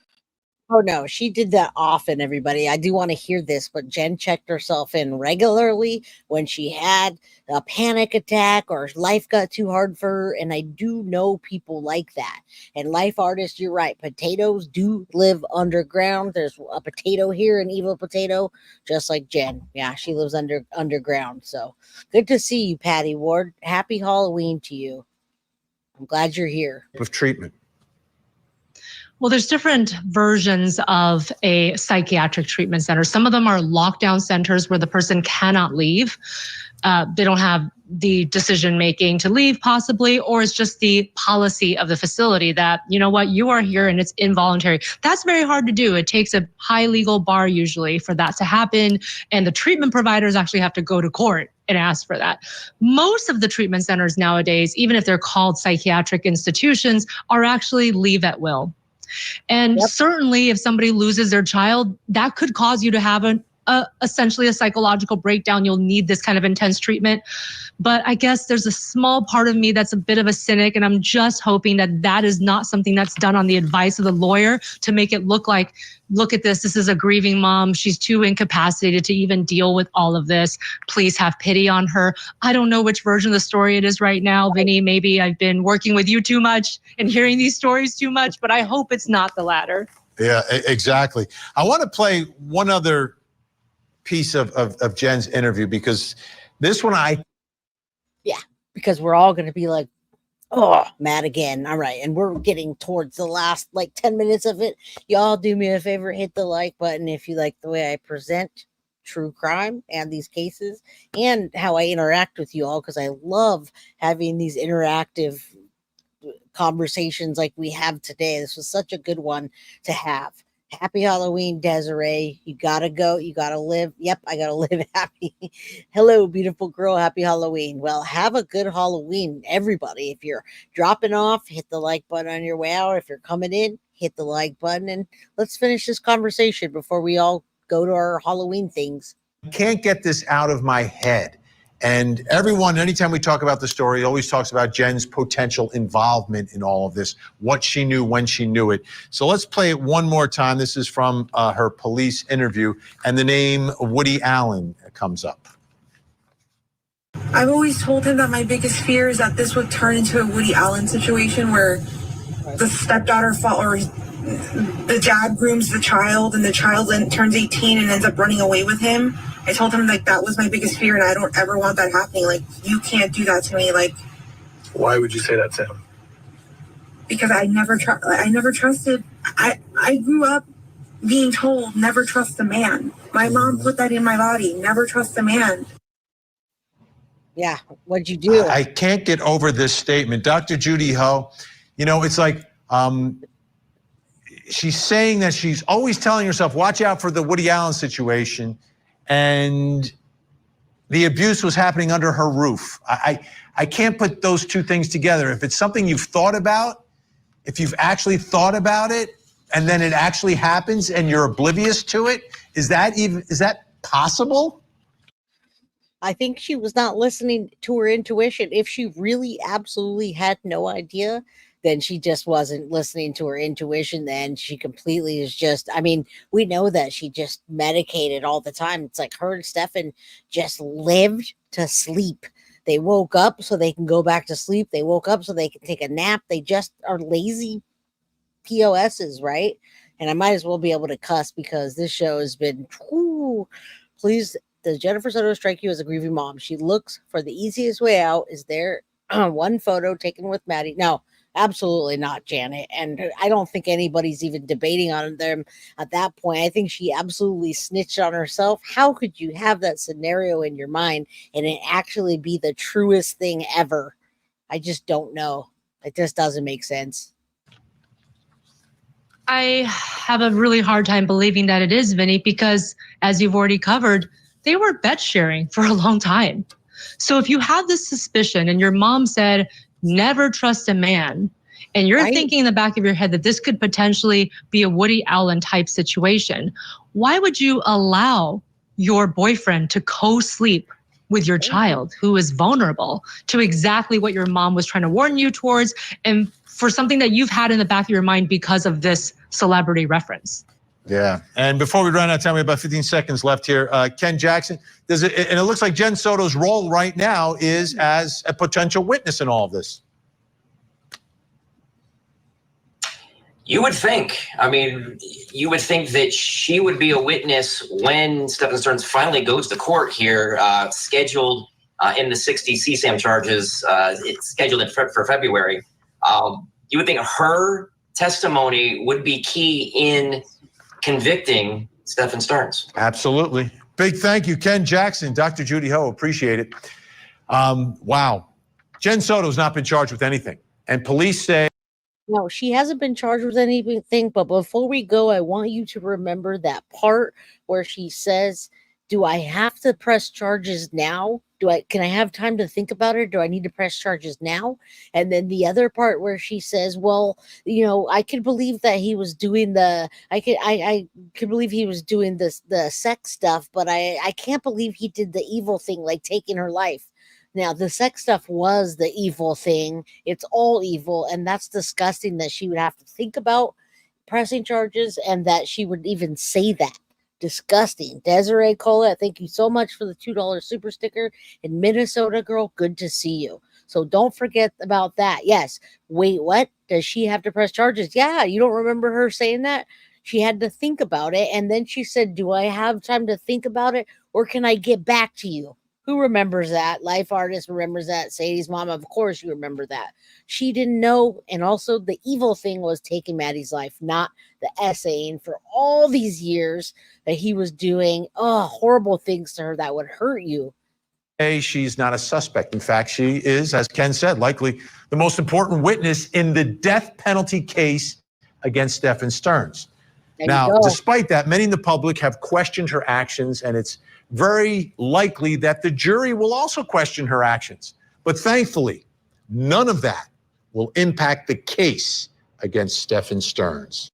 Speaker 4: Oh, no, she did that often, everybody. I do want to hear this, but Jen checked herself in regularly when she had a panic attack or life got too hard for her. And I do know people like that. And life artists, you're right. Potatoes do live underground. There's a potato here, an evil potato, just like Jen. Yeah, she lives underground. So good to see you, Patty Ward. Happy Halloween to you. I'm glad you're here. Of treatment.
Speaker 7: Well, there's different versions of a psychiatric treatment center. Some of them are lockdown centers where the person cannot leave. they don't have the decision making to leave possibly, or it's just the policy of the facility that, you know what, you are here and it's involuntary. That's very hard to do. It takes a high legal bar usually for that to happen. And the treatment providers actually have to go to court and ask for that. Most of the treatment centers nowadays, even if they're called psychiatric institutions, are actually leave at will. And certainly if somebody loses their child, that could cause you to have essentially a psychological breakdown. You'll need this kind of intense treatment. But I guess there's a small part of me that's a bit of a cynic, and I'm just hoping that that is not something that's done on the advice of the lawyer to make it look like, look at this is a grieving mom. She's too incapacitated to even deal with all of this. Please have pity on her. I don't know which version of the story it is right now, Vinnie. Maybe I've been working with you too much and hearing these stories too much, but I hope it's not the latter.
Speaker 4: Yeah, exactly. I want to play one other piece of Jen's interview, because this one
Speaker 2: because we're all going to be like, oh, mad again. All right. And we're getting towards the last like 10 minutes of it. Y'all do me a favor, hit the like button if you like the way I present true crime and these cases and how I interact with you all, because I love having these interactive conversations like we have today. This was such a good one to have. Happy Halloween, Desiree. You gotta go. You gotta live. Yep, I gotta live happy. Hello, beautiful girl. Happy Halloween. Well, have a good Halloween, everybody. If you're dropping off, hit the like button on your way out. If you're coming in, hit the like button. And let's finish this conversation before we all go to our Halloween things.
Speaker 4: Can't get this out of my head. And everyone, anytime we talk about the story, always talks about Jen's potential involvement in all of this, what she knew, when she knew it. So let's play it one more time. This is from her police interview, and the name Woody Allen comes up.
Speaker 15: I've always told him that my biggest fear is that this would turn into a Woody Allen situation where the stepdaughter or the dad grooms the child and the child then turns 18 and ends up running away with him. I told him like that was my biggest fear and I don't ever want that happening. Like, you can't do that to me. Like,
Speaker 10: why would you say that to him?
Speaker 15: Because I never trusted. I grew up being told never trust a man. My mom put that in my body. Never trust a man.
Speaker 2: Yeah, what'd you do?
Speaker 4: I can't get over this statement. Dr. Judy Ho, you know, it's like she's saying that she's always telling herself, watch out for the Woody Allen situation. And the abuse was happening under her roof. I can't put those two things together. If it's something you've thought about, if you've actually thought about it, and then it actually happens and you're oblivious to it, is that possible?
Speaker 2: I think she was not listening to her intuition. If she really absolutely had no idea, then she just wasn't listening to her intuition. Then she completely is just, I mean, we know that she just medicated all the time. It's like her and Stephan just lived to sleep. They woke up so they can go back to sleep. They woke up so they can take a nap. They just are lazy POSs, right? And I might as well be able to cuss because this show has been, please, does Jennifer Soto strike you as a grieving mom? She looks for the easiest way out. Is there one photo taken with Maddie? No. Absolutely not, Janet. And I don't think anybody's even debating on them at that point. I think she absolutely snitched on herself. How could you have that scenario in your mind and it actually be the truest thing ever? I just don't know. It just doesn't make sense.
Speaker 7: I have a really hard time believing that it is, Vinnie, because as you've already covered, they were bed sharing for a long time. So if you have this suspicion and your mom said, never trust a man, and you're thinking in the back of your head that this could potentially be a Woody Allen type situation, why would you allow your boyfriend to co-sleep with your child who is vulnerable to exactly what your mom was trying to warn you towards, and for something that you've had in the back of your mind because of this celebrity reference?
Speaker 4: Yeah. And before we run out of time, we have about 15 seconds left here. Ken Jackson, and it looks like Jen Soto's role right now is as a potential witness in all of this.
Speaker 14: You would think. I mean, you would think that she would be a witness when Stephan STERNS finally goes to court here, scheduled in the 60 CSAM charges. It's scheduled for February. You would think her testimony would be key in convicting Stephan STERNS.
Speaker 4: Absolutely. Big thank you, Ken Jackson, Dr. Judy Ho. Appreciate it. Wow. Jen Soto's not been charged with anything. And police say...
Speaker 2: No, she hasn't been charged with anything, but before we go, I want you to remember that part where she says, do I have to press charges now? Can I have time to think about it? Do I need to press charges now? And then the other part where she says, well, you know, I can believe that he was doing I can believe he was doing the sex stuff, but I can't believe he did the evil thing, like taking her life. Now, the sex stuff was the evil thing. It's all evil, and that's disgusting that she would have to think about pressing charges and that she would even say that. Disgusting. Desiree Colette, thank you so much for the $2 super sticker. In Minnesota, girl, good to see you. So don't forget about that. Yes. Wait, what? Does she have to press charges? Yeah, you don't remember her saying that? She had to think about it, and then she said, do I have time to think about it, or can I get back to you? Who remembers that? Life Artist remembers that. Sadie's mom, of course you remember that. She didn't know. And also the evil thing was taking Maddie's life, not the essaying for all these years that he was doing horrible things to her that would hurt you.
Speaker 4: She's not a suspect. In fact, she is, as Ken said, likely the most important witness in the death penalty case against Stephan STERNS. Now, despite that, many in the public have questioned her actions, and it's very likely that the jury will also question her actions. But thankfully, none of that will impact the case against Stephan STERNS.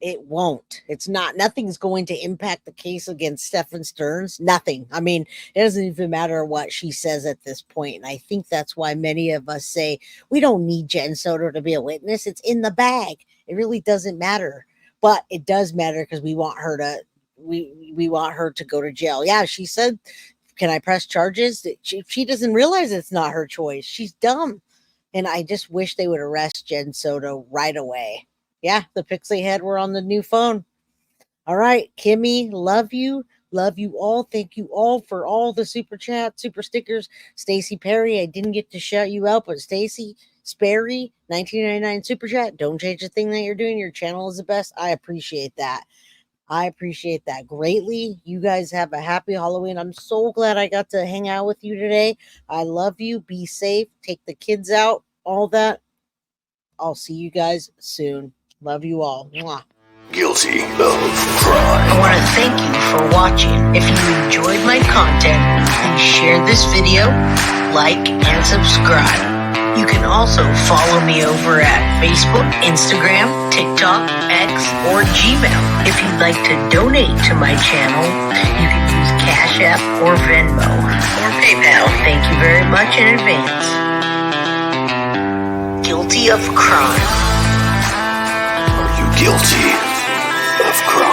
Speaker 2: It won't. Nothing's going to impact the case against Stephan STERNS. Nothing. I mean, it doesn't even matter what she says at this point. And I think that's why many of us say, we don't need Jen Soto to be a witness. It's in the bag. It really doesn't matter. But it does matter because we want her to we want her to go to jail. Yeah, she said, can I press charges? She doesn't realize it's not her choice. She's dumb. And I just wish they would arrest Jen Soto right away. Yeah, the Pixie Head were on the new phone. All right, Kimmy, love you. Love you all. Thank you all for all the super chat, super stickers. Stacy Perry, I didn't get to shout you out, but Stacy Sperry, 1999 super chat. Don't change the thing that you're doing. Your channel is the best. I appreciate that. I appreciate that greatly. You guys have a happy Halloween. I'm so glad I got to hang out with you today. I love you. Be safe. Take the kids out. All that. I'll see you guys soon. Love you all. Mwah.
Speaker 1: Guilty of crime.
Speaker 2: I want to thank you for watching. If you enjoyed my content, please share this video, like, and subscribe. You can also follow me over at Facebook, Instagram, TikTok, X, or Gmail. If you'd like to donate to my channel, you can use Cash App or Venmo or PayPal. Thank you very much in advance. Guilty of crime.
Speaker 1: Are you guilty of crime?